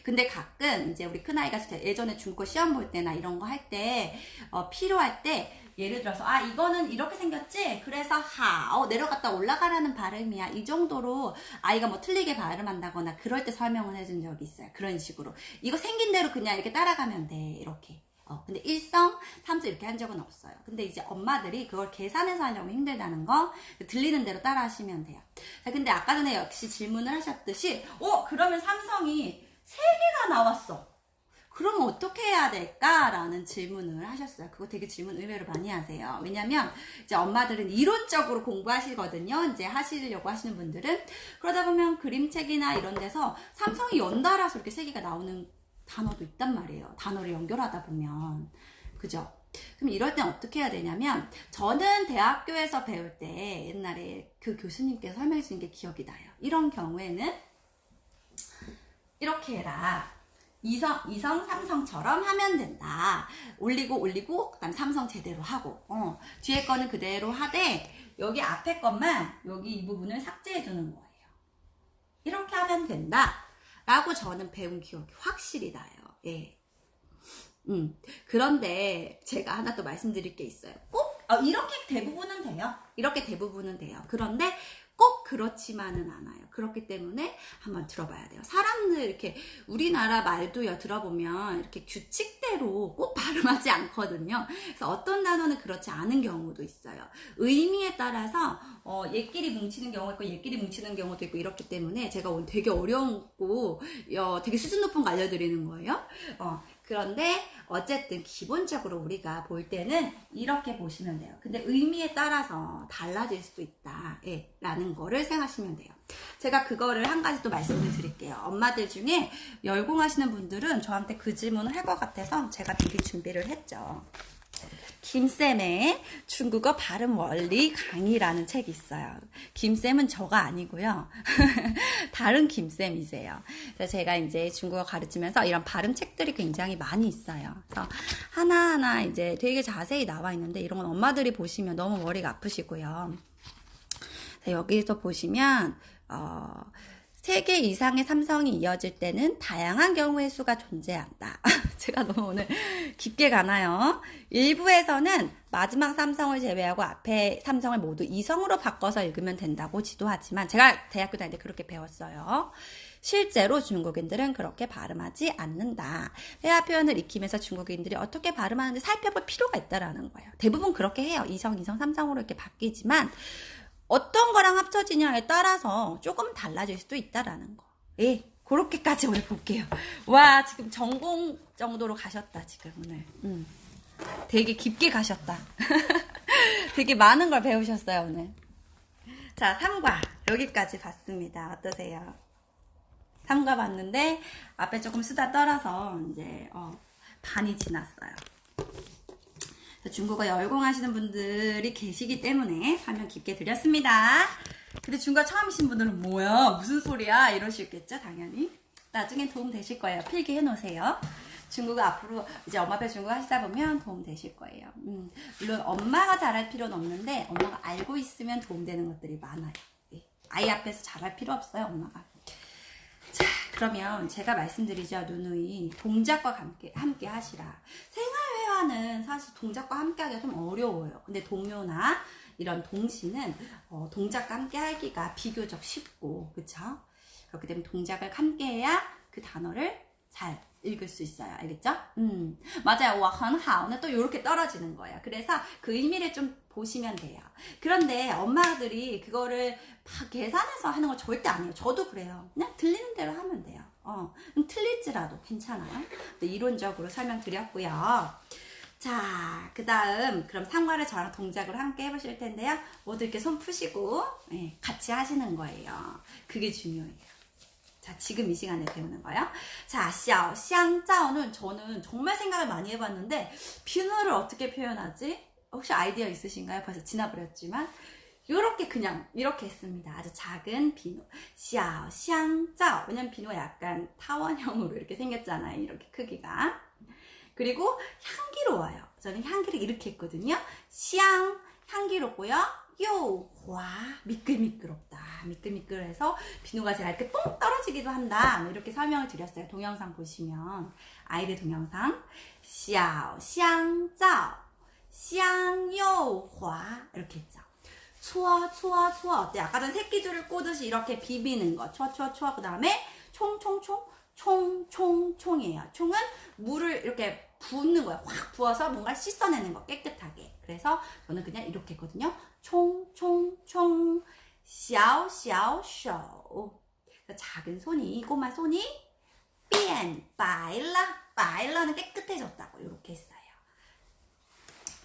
Speaker 1: 근데 가끔 이제 우리 큰아이가 예전에 중국어 시험 볼 때나 이런 거 할 때 필요할 때 예를 들어서 이거는 이렇게 생겼지? 그래서 내려갔다 올라가라는 발음이야. 이 정도로 아이가 뭐 틀리게 발음한다거나 그럴 때 설명을 해준 적이 있어요. 그런 식으로 이거 생긴 대로 그냥 이렇게 따라가면 돼. 이렇게. 근데 1성, 3성 이렇게 한 적은 없어요. 근데 이제 엄마들이 그걸 계산해서 하려면 힘들다는 거 들리는 대로 따라 하시면 돼요. 자, 근데 아까 전에 역시 질문을 하셨듯이 그러면 삼성이 3개가 나왔어. 그럼 어떻게 해야 될까? 라는 질문을 하셨어요. 그거 되게 질문 의외로 많이 하세요. 왜냐면 이제 엄마들은 이론적으로 공부하시거든요. 이제 하시려고 하시는 분들은. 그러다 보면 그림책이나 이런 데서 삼성이 연달아서 이렇게 3개가 나오는 단어도 있단 말이에요. 단어를 연결하다 보면. 그죠? 그럼 이럴 땐 어떻게 해야 되냐면, 저는 대학교에서 배울 때 옛날에 그 교수님께서 설명해 주신 게 기억이 나요. 이런 경우에는 이렇게 해라. 이성, 삼성처럼 하면 된다. 올리고, 그 다음 삼성 제대로 하고, 뒤에 거는 그대로 하되, 여기 앞에 것만, 여기 이 부분을 삭제해 주는 거예요. 이렇게 하면 된다. 라고 저는 배운 기억이 확실히 나요. 예. 그런데 제가 하나 또 말씀드릴 게 있어요. 꼭, 이렇게 대부분은 돼요. 이렇게 대부분은 돼요. 그런데 꼭 그렇지만은 않아요. 그렇기 때문에 한번 들어봐야 돼요. 사람들 이렇게 우리나라 말도요 들어보면 이렇게 규칙대로 꼭 발음하지 않거든요. 그래서 어떤 단어는 그렇지 않은 경우도 있어요. 의미에 따라서 얘끼리 뭉치는 경우가 있고 얘끼리 뭉치는 경우도 있고 이렇기 때문에 제가 오늘 되게 어려웠고 되게 수준 높은 거 알려드리는 거예요. 그런데 어쨌든 기본적으로 우리가 볼 때는 이렇게 보시면 돼요. 근데 의미에 따라서 달라질 수도 있다. 예, 라는 거를 생각하시면 돼요. 제가 그거를 한 가지 또 말씀을 드릴게요. 엄마들 중에 열공하시는 분들은 저한테 그 질문을 할 것 같아서 제가 미리 준비를 했죠. 김쌤의 중국어 발음 원리 강의라는 책이 있어요. 김쌤은 저가 아니고요. 다른 김쌤이세요. 그래서 제가 이제 중국어 가르치면서 이런 발음 책들이 굉장히 많이 있어요. 그래서 하나하나 이제 되게 자세히 나와 있는데 이런 건 엄마들이 보시면 너무 머리가 아프시고요. 여기서 보시면 3개 이상의 삼성이 이어질 때는 다양한 경우의 수가 존재한다. 제가 너무 오늘 깊게 가나요? 일부에서는 마지막 삼성을 제외하고 앞에 삼성을 모두 이성으로 바꿔서 읽으면 된다고 지도하지만 제가 대학교 다닐 때 그렇게 배웠어요. 실제로 중국인들은 그렇게 발음하지 않는다. 회화 표현을 익히면서 중국인들이 어떻게 발음하는지 살펴볼 필요가 있다라는 거예요. 대부분 그렇게 해요. 이성, 삼성으로 이렇게 바뀌지만 어떤 거랑 합쳐지냐에 따라서 조금 달라질 수도 있다라는 거. 예, 그렇게까지 오늘 볼게요. 와, 지금 전공 정도로 가셨다, 지금 오늘. 되게 깊게 가셨다. 되게 많은 걸 배우셨어요, 오늘. 자, 3과 여기까지 봤습니다. 어떠세요? 3과 봤는데 앞에 조금 수다 떨어서 이제 반이 지났어요. 중국어 열공하시는 분들이 계시기 때문에 설명 깊게 드렸습니다. 근데 중국어 처음이신 분들은 뭐야? 무슨 소리야? 이러시겠죠? 당연히. 나중엔 도움 되실 거예요. 필기해 놓으세요. 중국어 앞으로 이제 엄마 앞에 중국어 하시다 보면 도움 되실 거예요. 물론 엄마가 잘할 필요는 없는데 엄마가 알고 있으면 도움 되는 것들이 많아요. 아이 앞에서 잘할 필요 없어요, 엄마가. 자, 그러면 제가 말씀드리죠. 누누이 동작과 함께 하시라. 생활회화는 사실 동작과 함께 하기가 좀 어려워요. 근데 동요나 이런 동시는 동작과 함께 하기가 비교적 쉽고, 그쵸? 그렇기 때문에 동작을 함께 해야 그 단어를 잘 읽을 수 있어요. 알겠죠? 맞아요. 와, 很好는 또 이렇게 떨어지는 거예요. 그래서 그 의미를 좀 보시면 돼요. 그런데 엄마들이 그거를 막 계산해서 하는 거 절대 아니에요. 저도 그래요. 그냥 들리는 대로 하면 돼요. 틀릴지라도 괜찮아요. 이론적으로 설명드렸고요. 자, 그 다음 그럼 3과를 저랑 동작으로 함께 해보실 텐데요. 모두 이렇게 손 푸시고 같이 하시는 거예요. 그게 중요해요. 자, 지금 이 시간에 배우는 거예요. 자, 小香皂는 저는 정말 생각을 많이 해봤는데 비누를 어떻게 표현하지? 혹시 아이디어 있으신가요? 벌써 지나버렸지만 요렇게 그냥 이렇게 했습니다. 아주 작은 비누. 小香皂. 왜냐면 비누가 약간 타원형으로 이렇게 생겼잖아요. 이렇게 크기가. 그리고 향기로워요. 저는 향기를 이렇게 했거든요. 香, 향기롭고요. 요화, 미끌미끌없다. 미끌미끌해서 비누가 잘 이렇게 뽕 떨어지기도 한다. 뭐 이렇게 설명을 드렸어요. 동영상 보시면. 아이들 동영상. 小香皂, 香又滑. 이렇게 했죠. 추워. 어때? 아까 전 새끼줄을 꼬듯이 이렇게 비비는 거. 추워. 그 다음에 총이에요. 총은 물을 이렇게 붓는 거예요. 확 부어서 뭔가 씻어내는 거, 깨끗하게. 그래서 저는 그냥 이렇게 했거든요. 총. 小手. 작은 손이, 꼬마 손이 变白了. 白了는 깨끗해졌다고 이렇게 했어요.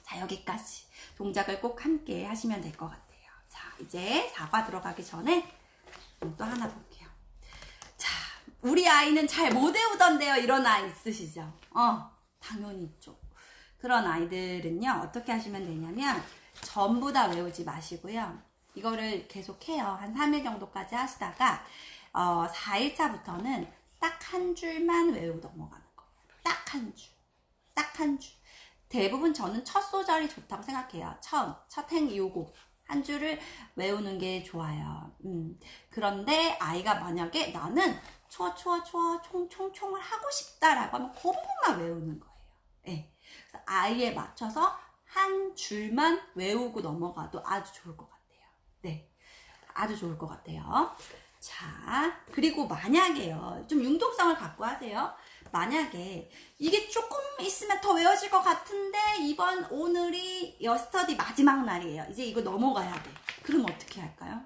Speaker 1: 자, 여기까지. 동작을 꼭 함께 하시면 될 것 같아요. 자, 이제 4과 들어가기 전에 또 하나 볼게요. 자, 우리 아이는 잘 못 외우던데요. 이런 아이 있으시죠? 당연히 있죠. 그런 아이들은요, 어떻게 하시면 되냐면, 전부 다 외우지 마시고요. 이거를 계속 해요. 한 3일 정도까지 하시다가, 4일차부터는 딱 한 줄만 외우고 넘어가는 거예요. 딱 한 줄. 딱 한 줄. 대부분 저는 첫 소절이 좋다고 생각해요. 첫 행 요곡. 한 줄을 외우는 게 좋아요. 그런데 아이가 만약에 나는 초아 총총총을 하고 싶다라고 하면 그 부분만 외우는 거예요. 네. 그래서 아이에 맞춰서 한 줄만 외우고 넘어가도 아주 좋을 것 같아요. 네. 아주 좋을 것 같아요. 자, 그리고 만약에요. 좀 융통성을 갖고 하세요. 만약에 이게 조금 있으면 더 외워질 것 같은데 오늘이 여스터디 마지막 날이에요. 이제 이거 넘어가야 돼. 그럼 어떻게 할까요?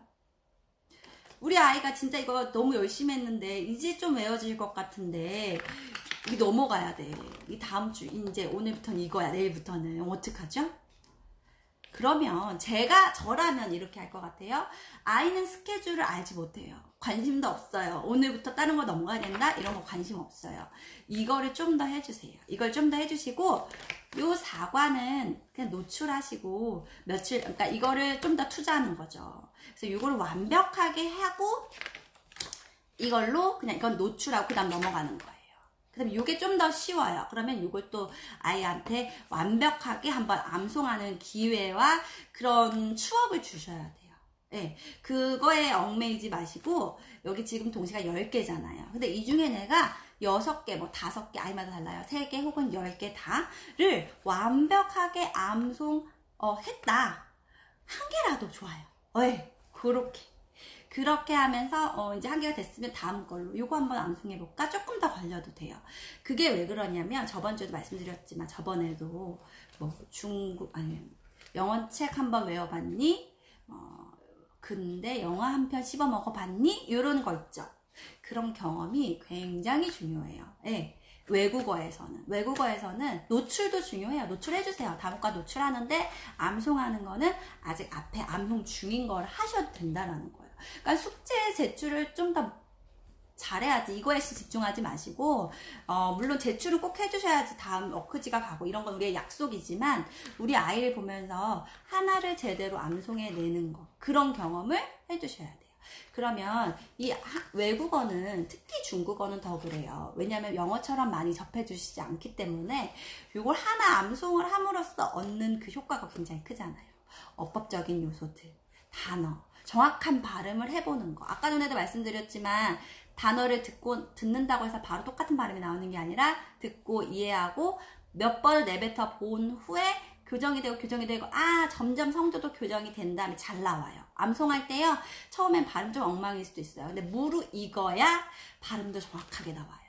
Speaker 1: 우리 아이가 진짜 이거 너무 열심히 했는데 이제 좀 외워질 것 같은데 이 넘어가야 돼. 이 다음 주 이제 오늘부터는 이거야. 내일부터는 어떡하죠? 그러면 저라면 이렇게 할 것 같아요. 아이는 스케줄을 알지 못해요. 관심도 없어요. 오늘부터 다른 거 넘어가야 된다? 이런 거 관심 없어요. 이거를 좀 더 해주세요. 이걸 좀 더 해주시고 요 사과는 그냥 노출하시고 그러니까 이거를 좀 더 투자하는 거죠. 그래서 이거를 완벽하게 하고 이걸로 그냥 이건 노출하고 그 다음 넘어가는 거예요. 그다음 이게 좀 더 쉬워요. 그러면 이걸 또 아이한테 완벽하게 한번 암송하는 기회와 그런 추억을 주셔야 돼요. 네, 그거에 얽매이지 마시고 여기 지금 동시가 10개잖아요. 근데 이 중에 내가 6개, 뭐 5개, 아이마다 달라요. 3개 혹은 10개 다를 완벽하게 암송했다. 한 개라도 좋아요. 네, 그렇게 하면서 이제 한 개가 됐으면 다음 걸로 요거 한번 암송해볼까? 조금 더 걸려도 돼요. 그게 왜 그러냐면 저번 주에도 말씀드렸지만 저번에도 뭐 영어 책 한번 외워봤니? 근데 영화 한 편 씹어 먹어봤니? 이런 거 있죠. 그런 경험이 굉장히 중요해요. 네. 외국어에서는 노출도 중요해요. 노출해주세요. 다문과 노출하는데 암송하는 거는 아직 앞에 암송 중인 걸 하셔도 된다라는 거예요. 그러니까 숙제 제출을 좀 더 잘해야지. 이거에 집중하지 마시고 물론 제출은 꼭 해주셔야지 다음 워크지가 가고 이런 건 우리의 약속이지만 우리 아이를 보면서 하나를 제대로 암송해내는 거 그런 경험을 해주셔야 돼요. 그러면 이 외국어는 특히 중국어는 더 그래요. 왜냐하면 영어처럼 많이 접해주시지 않기 때문에 이걸 하나 암송을 함으로써 얻는 그 효과가 굉장히 크잖아요. 어법적인 요소들, 단어, 정확한 발음을 해보는 거. 아까 전에도 말씀드렸지만 단어를 듣는다고 해서 바로 똑같은 발음이 나오는 게 아니라 듣고 이해하고 몇 번을 내뱉어 본 후에 교정이 되고 점점 성조도 교정이 된 다음에 잘 나와요. 암송할 때요. 처음엔 발음 좀 엉망일 수도 있어요. 근데 무르익어야 발음도 정확하게 나와요.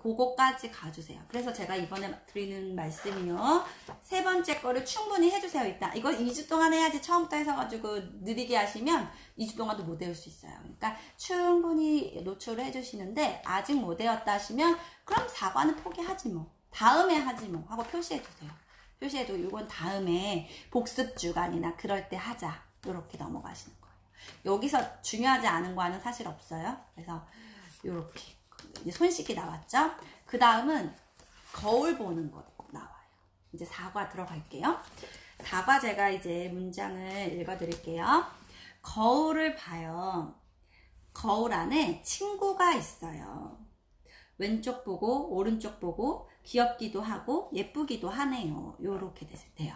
Speaker 1: 그거까지 가주세요. 그래서 제가 이번에 드리는 말씀이요. 3번째 거를 충분히 해주세요. 일단 이거 2주 동안 해야지 처음부터 해서가지고 느리게 하시면 2주 동안도 못 외울 수 있어요. 그러니까 충분히 노출을 해주시는데 아직 못 외웠다 하시면 그럼 사과는 포기하지 뭐. 다음에 하지 뭐 하고 표시해주세요. 표시해도 이건 다음에 복습 주간이나 그럴 때 하자. 이렇게 넘어가시는 거예요. 여기서 중요하지 않은 거는 사실 없어요. 그래서 이렇게 이제 손 씻기 나왔죠? 그 다음은 거울 보는 거 나와요. 이제 사과 들어갈게요. 사과 제가 이제 문장을 읽어드릴게요. 거울을 봐요. 거울 안에 친구가 있어요. 왼쪽 보고 오른쪽 보고 귀엽기도 하고 예쁘기도 하네요. 요렇게 돼요.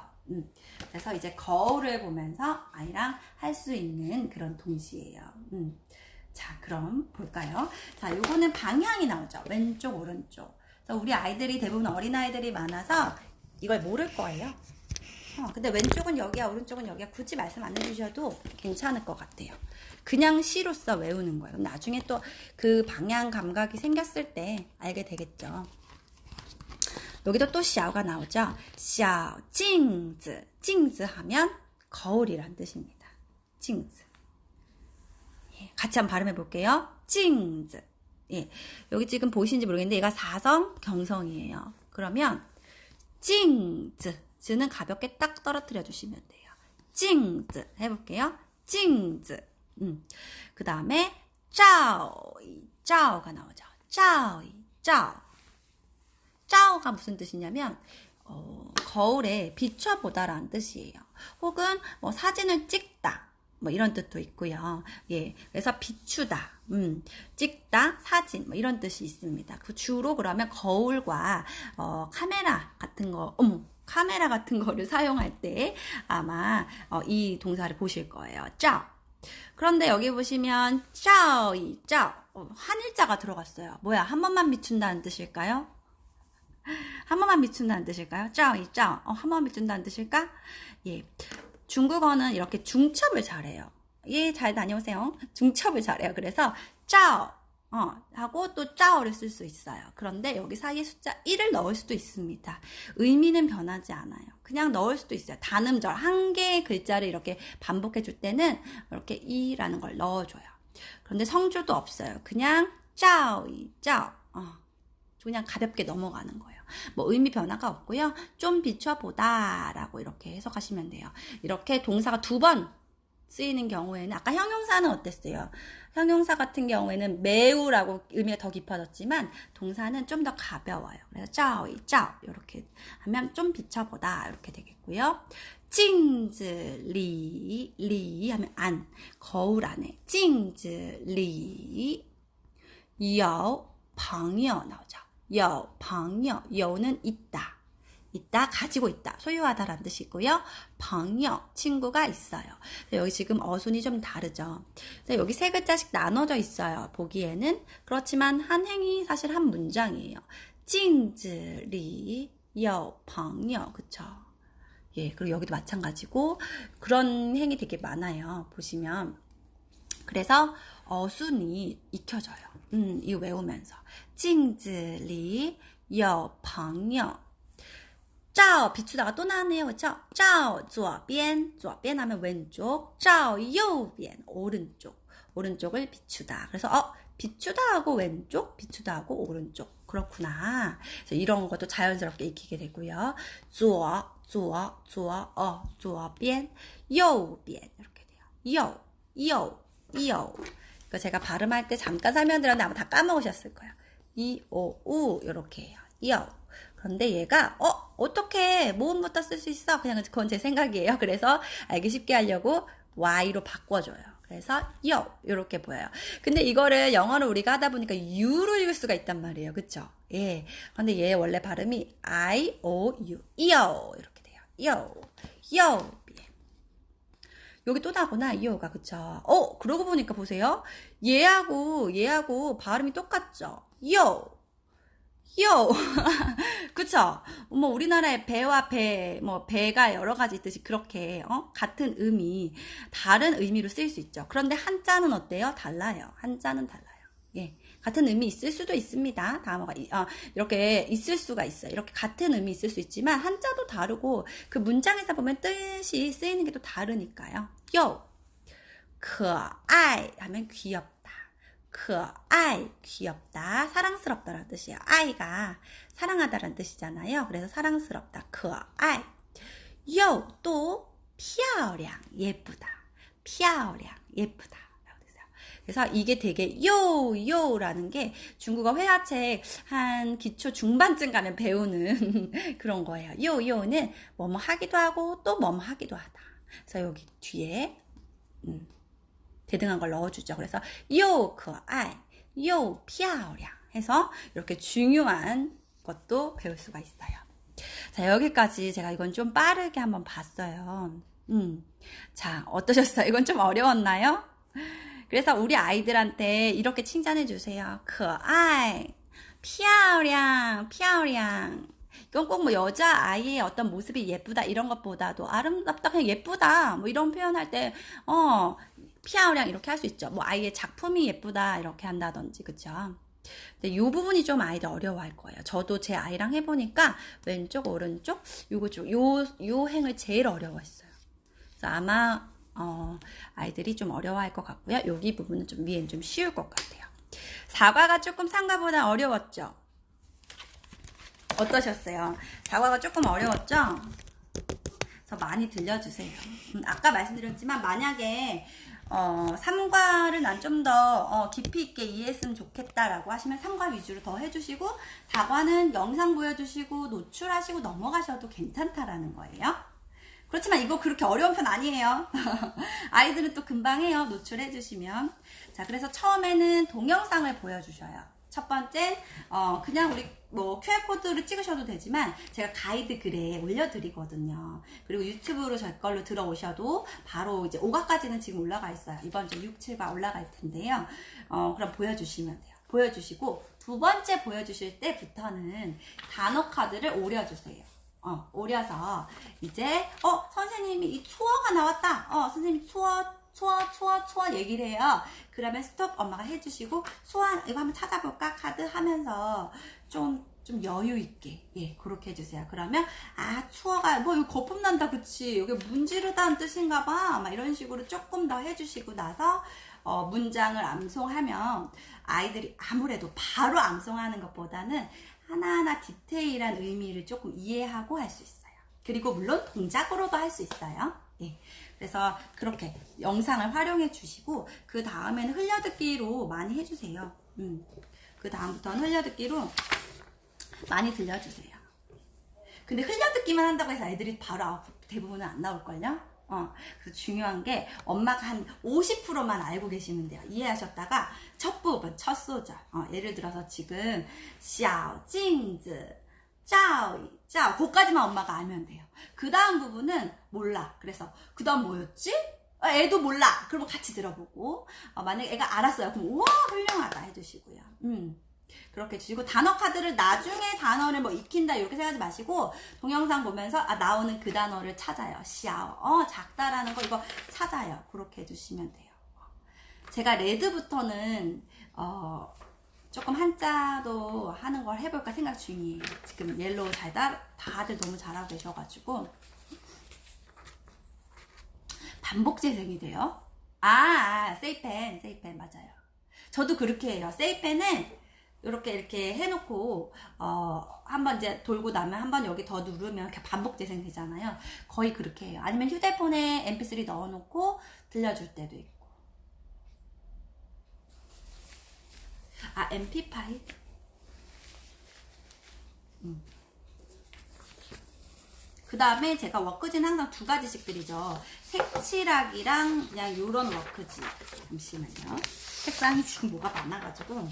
Speaker 1: 그래서 이제 거울을 보면서 아이랑 할 수 있는 그런 동시예요. 자, 그럼 볼까요? 자, 요거는 방향이 나오죠. 왼쪽, 오른쪽. 그래서 우리 아이들이 대부분 어린아이들이 많아서 이걸 모를 거예요. 근데 왼쪽은 여기야, 오른쪽은 여기야. 굳이 말씀 안 해주셔도 괜찮을 것 같아요. 그냥 시로서 외우는 거예요. 나중에 또 그 방향 감각이 생겼을 때 알게 되겠죠. 여기도 또 샤오가 나오죠. 샤오, 징즈. 징즈 하면 거울이란 뜻입니다. 징즈. 같이 한번 발음해 볼게요. 징즈. 예. 여기 지금 보이시는지 모르겠는데 얘가 사성 경성이에요. 그러면 징즈. 즈는 가볍게 딱 떨어뜨려 주시면 돼요. 징즈. 해볼게요. 징즈. 그 다음에 짜오. 짜오가 나오죠. 짜오가 무슨 뜻이냐면 거울에 비춰보다라는 뜻이에요. 혹은 뭐 사진을 찍다 뭐 이런 뜻도 있고요. 예, 그래서 비추다, 찍다, 사진 뭐 이런 뜻이 있습니다. 그 주로 그러면 거울과 카메라 같은 거, 카메라 같은 거를 사용할 때 아마 이 동사를 보실 거예요. 짜오. 그런데 여기 보시면 짜오이 짜오 한일자가 들어갔어요. 뭐야? 한 번만 비춘다는 뜻일까요? 한 번만 비춘다는 뜻일까요? 짜오이 짜오 한 번만 비춘다는 뜻일까? 예, 중국어는 이렇게 중첩을 잘해요. 예, 잘 다녀오세요. 중첩을 잘해요. 그래서 짜오 하고 또 짜오를 쓸 수 있어요. 그런데 여기 사이에 숫자 1을 넣을 수도 있습니다. 의미는 변하지 않아요. 그냥 넣을 수도 있어요. 단음절 한 개의 글자를 이렇게 반복해 줄 때는 이렇게 이라는 걸 넣어줘요. 그런데 성조도 없어요. 그냥 짜오이 짜오 그냥 가볍게 넘어가는 거예요. 뭐 의미 변화가 없고요. 좀 비춰보다 라고 이렇게 해석하시면 돼요. 이렇게 동사가 2번 쓰이는 경우에는 아까 형용사는 어땠어요? 형용사 같은 경우에는 매우라고 의미가 더 깊어졌지만 동사는 좀 더 가벼워요. 그래서 짜오이 짜오 이렇게 하면 좀 비춰보다 이렇게 되겠고요. 찡즈리 리 하면 안 거울 안에 찡즈리 여朋友 나오죠. 여朋友 여는 있다. 있다, 가지고 있다, 소유하다라는 뜻이고요. 朋友 친구가 있어요. 여기 지금 어순이 좀 다르죠. 여기 3글자씩 나눠져 있어요. 보기에는. 그렇지만 한 행이 사실 한 문장이에요. 镜子里有朋友 그쵸? 예, 그리고 여기도 마찬가지고 그런 행이 되게 많아요. 보시면. 그래서 어순이 익혀져요. 이거 외우면서 镜子里有朋友 照 비추다가 또 나왔네요. 그쵸? 照左边 左边 하면 왼쪽 照右边 오른쪽 오른쪽을 비추다. 그래서 비추다 하고 왼쪽 비추다 하고 오른쪽 그렇구나. 그래서 이런 것도 자연스럽게 익히게 되고요. 左 左边 右边 이렇게 돼요. 右 이거 제가 발음할 때 잠깐 설명드렸는데 아마 다 까먹으셨을 거예요. 이, 오, 우 이렇게 해요. 요. 그런데 얘가 어떻게 모음부터 쓸 수 있어? 그냥 그건 제 생각이에요. 그래서 알기 쉽게 하려고 y로 바꿔줘요. 그래서 요 이렇게 보여요. 근데 이거를 영어로 우리가 하다 보니까 u로 읽을 수가 있단 말이에요. 그쵸? 예. 근데 얘 원래 발음이 I, O, U 요 이렇게 돼요. 요 여기 또 나구나, 요가, 그쵸? 그러고 보니까 보세요. 얘하고 발음이 똑같죠? 요. 그쵸? 뭐, 우리나라의 배와 배가 여러 가지 있듯이 그렇게, 같은 의미, 다른 의미로 쓰일 수 있죠. 그런데 한자는 어때요? 달라요. 한자는 달라요. 예. 같은 의미 있을 수도 있습니다. 단어가 이렇게 있을 수가 있어요. 이렇게 같은 의미 있을 수 있지만 한자도 다르고 그 문장에서 보면 뜻이 쓰이는 게 또 다르니까요. 요, 可爱 하면 귀엽다. 可爱 귀엽다. 사랑스럽다라는 뜻이에요. 아이가 사랑하다라는 뜻이잖아요. 그래서 사랑스럽다. 可爱 요, 또 漂亮 예쁘다. 漂亮 예쁘다. 그래서 이게 되게 요라는 게 중국어 회화책 한 기초 중반쯤 가면 배우는 그런 거예요. 요는 뭐뭐 하기도 하고 또 뭐뭐 하기도 하다. 그래서 여기 뒤에 대등한 걸 넣어주죠. 그래서 요可爱, 요 漂亮 해서 이렇게 중요한 것도 배울 수가 있어요. 자, 여기까지 제가 이건 좀 빠르게 한번 봤어요. 자, 어떠셨어요? 이건 좀 어려웠나요? 그래서 우리 아이들한테 이렇게 칭찬해 주세요. 可爱, 漂亮. 이건 꼭 뭐 여자아이의 어떤 모습이 예쁘다 이런 것보다도 아름답다, 그냥 예쁘다 뭐 이런 표현할 때 漂亮 이렇게 할 수 있죠. 뭐 아이의 작품이 예쁘다 이렇게 한다든지, 그쵸? 근데 이 부분이 좀 아이들 어려워할 거예요. 저도 제 아이랑 해보니까 왼쪽 오른쪽 요 행을 제일 어려워했어요. 그래서 아마 아이들이 좀 어려워할 것 같고요. 여기 부분은 좀 위엔 좀 쉬울 것 같아요. 사과가 조금 상과보다 어려웠죠? 어떠셨어요? 사과가 조금 어려웠죠? 그래서 많이 들려주세요. 아까 말씀드렸지만 만약에 3과를 난 좀 더 깊이 있게 이해했으면 좋겠다라고 하시면 3과 위주로 더 해주시고 4과는 영상 보여주시고 노출하시고 넘어가셔도 괜찮다라는 거예요. 그렇지만 이거 그렇게 어려운 편 아니에요. 아이들은 또 금방 해요. 노출해주시면. 자, 그래서 처음에는 동영상을 보여주셔요. 첫 번째, 그냥 우리 QR코드를 찍으셔도 되지만 제가 가이드 글에 올려드리거든요. 그리고 유튜브로 저 걸로 들어오셔도 바로 이제 5과까지는 지금 올라가 있어요. 이번 주 6, 7과 올라갈 텐데요. 그럼 보여주시면 돼요. 보여주시고 두 번째 보여주실 때부터는 단어 카드를 오려주세요. 오려서 이제 선생님이 이 초어가 나왔다. 선생님 초어 얘기를 해요. 그러면 스톱 엄마가 해주시고 이거 한번 찾아볼까 카드 하면서 좀 여유 있게 그렇게 해주세요. 그러면 초어가 이거 거품 난다 그치 여기 문지르다는 뜻인가 봐 막 이런 식으로 조금 더 해주시고 나서 문장을 암송하면 아이들이 아무래도 바로 암송하는 것보다는 하나하나 디테일한 의미를 조금 이해하고 할 수 있어요. 그리고 물론 동작으로도 할 수 있어요. 그래서 그렇게 영상을 활용해 주시고 그 다음에는 흘려듣기로 많이 해주세요. 그 다음부터는 흘려듣기로 많이 들려주세요. 근데 흘려듣기만 한다고 해서 애들이 바로 대부분은 안 나올걸요? 그래서 중요한 게 엄마가 한 50%만 알고 계시면 돼요. 이해하셨다가 첫 부분, 첫 소절. 예를 들어서 지금 小镜子 짜오 그거까지만 엄마가 알면 돼요. 그 다음 부분은 몰라. 그래서 그 다음 뭐였지? 애도 몰라. 그러면 같이 들어보고 만약에 애가 알았어요. 그럼 우와 훌륭하다 해주시고요. 그렇게 해주시고 단어 카드를 나중에 단어를 익힌다 이렇게 생각하지 마시고 동영상 보면서 나오는 그 단어를 찾아요. 시아오 작다라는 거 이거 찾아요. 그렇게 해주시면 돼요. 제가 레드부터는 조금 한자도 하는 걸 해볼까 생각 중이에요. 지금 옐로우 다들 너무 잘하고 계셔가지고 반복 재생이 돼요. 세이펜 맞아요. 저도 그렇게 해요. 세이펜은 이렇게 해놓고 한번 이제 돌고 나면 한번 여기 더 누르면 이렇게 반복 재생 되잖아요. 거의 그렇게 해요. 아니면 휴대폰에 mp3 넣어놓고 들려줄 때도 있고. mp 파일? 그 다음에 제가 워크지는 항상 두 가지씩 드리죠. 색칠하기랑 그냥 요런 워크지. 잠시만요. 색상이 지금 뭐가 많아가지고.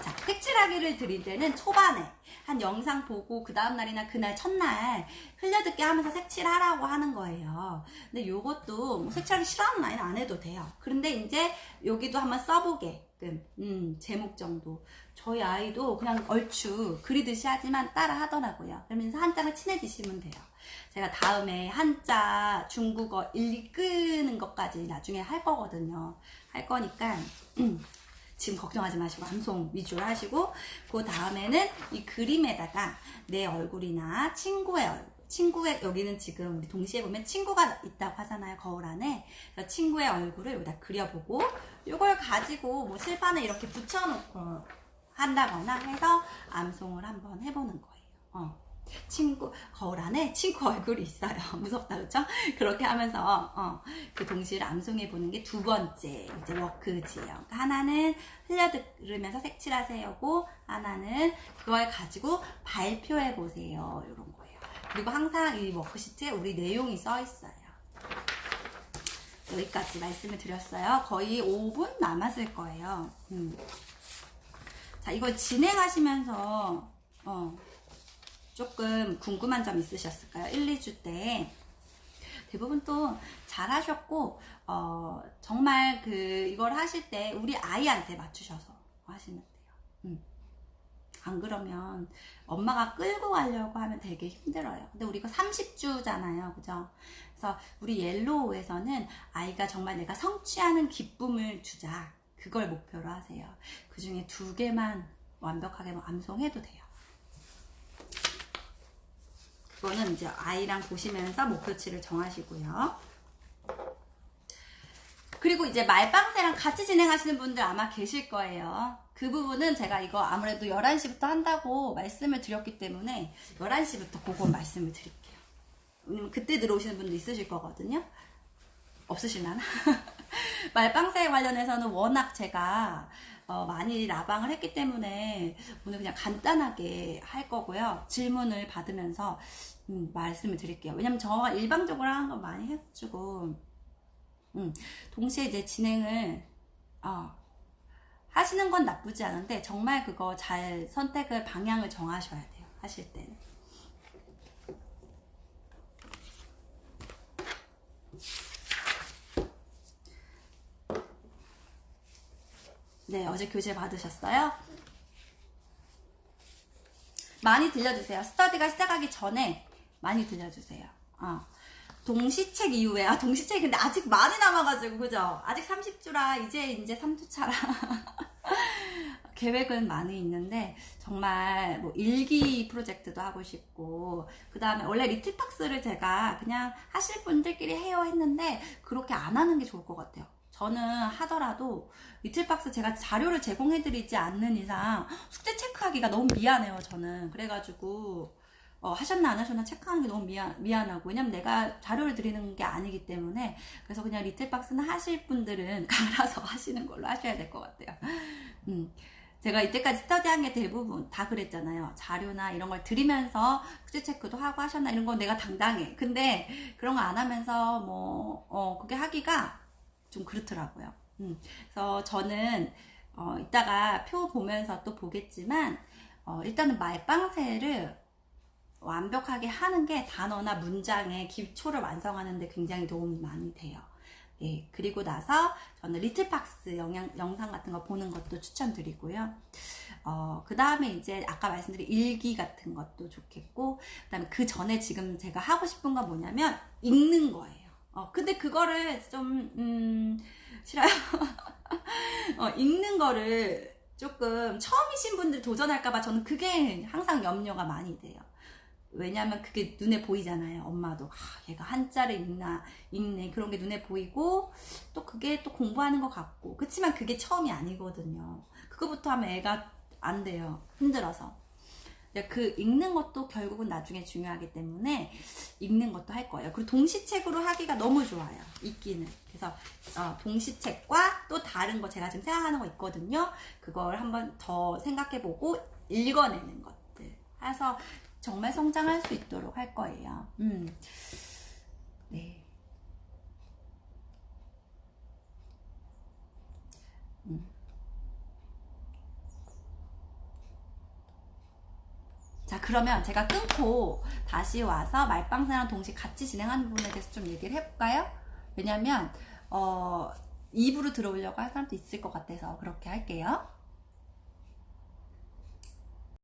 Speaker 1: 자, 색칠하기를 드릴 때는 초반에 한 영상 보고 그 다음날이나 그날 첫날 흘려듣기 하면서 색칠하라고 하는 거예요. 근데 요것도 색칠하기 싫어하는 아이는 안 해도 돼요. 그런데 이제 여기도 한번 써보게끔 제목 정도. 저희 아이도 그냥 얼추 그리듯이 하지만 따라 하더라고요. 그러면서 한자가 친해지시면 돼요. 제가 다음에 한자 중국어 읽는 것까지 나중에 할 거거든요. 할 거니까 지금 걱정하지 마시고 암송 위주로 하시고 그 다음에는 이 그림에다가 내 얼굴이나 친구의 여기는 지금 우리 동시에 보면 친구가 있다고 하잖아요. 거울 안에. 그래서 친구의 얼굴을 여기다 그려보고 이걸 가지고 뭐 칠판에 이렇게 붙여놓고 한다거나 해서 암송을 한번 해보는 거예요. 거울 안에 친구 얼굴이 있어요. 무섭다 그쵸? 그렇게 하면서 그 동시를 암송해 보는 게 두 번째 이제 워크지예요. 그러니까 하나는 흘려들으면서 색칠하세요고 하나는 그걸 가지고 발표해 보세요. 이런 거예요. 그리고 항상 이 워크시트에 우리 내용이 써 있어요. 여기까지 말씀을 드렸어요. 거의 5분 남았을 거예요. 자, 이거 진행하시면서 조금 궁금한 점 있으셨을까요? 1, 2주 때 대부분 또 잘하셨고 정말 이걸 하실 때 우리 아이한테 맞추셔서 하시면 돼요. 안 그러면 엄마가 끌고 가려고 하면 되게 힘들어요. 근데 우리 이거 30주잖아요. 그죠? 그래서 우리 옐로우에서는 아이가 정말 내가 성취하는 기쁨을 주자. 그걸 목표로 하세요. 그 중에 2개만 완벽하게 암송해도 돼요. 그거는 이제 아이랑 보시면서 목표치를 정하시고요. 그리고 이제 말방새랑 같이 진행하시는 분들 아마 계실 거예요. 그 부분은 제가 이거 아무래도 11시부터 한다고 말씀을 드렸기 때문에 11시부터 그거 말씀을 드릴게요. 왜냐면 그때 들어오시는 분도 있으실 거거든요. 없으시나? 말빵새 관련해서는 워낙 제가 많이 라방을 했기 때문에 오늘 그냥 간단하게 할 거고요. 질문을 받으면서 말씀을 드릴게요. 왜냐면 저와 일방적으로 하는 거 많이 해가지고 동시에 이제 진행을 하시는 건 나쁘지 않은데 정말 그거 잘 선택을 방향을 정하셔야 돼요. 하실 때는. 네, 어제 교재 받으셨어요? 많이 들려주세요. 스터디가 시작하기 전에 많이 들려주세요. 동시책 이후에, 동시책 근데 아직 많이 남아가지고, 그죠? 아직 30주라, 이제 3주 차라. 계획은 많이 있는데, 정말 뭐 일기 프로젝트도 하고 싶고, 그 다음에 원래 리틀박스를 제가 그냥 하실 분들끼리 해요 했는데, 그렇게 안 하는 게 좋을 것 같아요. 저는 하더라도 리틀박스 제가 자료를 제공해드리지 않는 이상 숙제 체크하기가 너무 미안해요, 저는. 그래가지고 하셨나 안 하셨나 체크하는 게 너무 미안하고, 왜냐면 내가 자료를 드리는 게 아니기 때문에. 그래서 그냥 리틀박스는 하실 분들은 알아서 하시는 걸로 하셔야 될 것 같아요. 제가 이때까지 스터디한 게 대부분 다 그랬잖아요. 자료나 이런 걸 드리면서 숙제 체크도 하고 하셨나 이런 건 내가 당당해. 근데 그런 거 안 하면서 그게 하기가 좀 그렇더라고요. 그래서 저는 이따가 표 보면서 또 보겠지만 일단은 말빵새를 완벽하게 하는 게 단어나 문장의 기초를 완성하는 데 굉장히 도움이 많이 돼요. 네, 그리고 나서 저는 리틀박스 영상 같은 거 보는 것도 추천드리고요. 그 다음에 이제 아까 말씀드린 일기 같은 것도 좋겠고, 그 다음에 그 전에 지금 제가 하고 싶은 건 뭐냐면 읽는 거예요. 근데 그거를 좀 싫어요. 읽는 거를 조금 처음이신 분들 도전할까봐 저는 그게 항상 염려가 많이 돼요. 왜냐면 그게 눈에 보이잖아요. 엄마도 얘가 한자를 읽네 그런 게 눈에 보이고, 또 그게 또 공부하는 것 같고. 그치만 그게 처음이 아니거든요. 그거부터 하면 애가 안 돼요. 힘들어서. 그 읽는 것도 결국은 나중에 중요하기 때문에 읽는 것도 할 거예요. 그리고 동시책으로 하기가 너무 좋아요. 읽기는. 그래서 동시책과 또 다른 거 제가 지금 생각하는 거 있거든요. 그걸 한번 더 생각해보고 읽어내는 것들 해서 정말 성장할 수 있도록 할 거예요. 네. 자, 그러면 제가 끊고 다시 와서 말빵새랑 동시에 같이 진행하는 부분에 대해서 좀 얘기를 해볼까요? 왜냐면 2부로 들어오려고 할 사람도 있을 것 같아서 그렇게 할게요.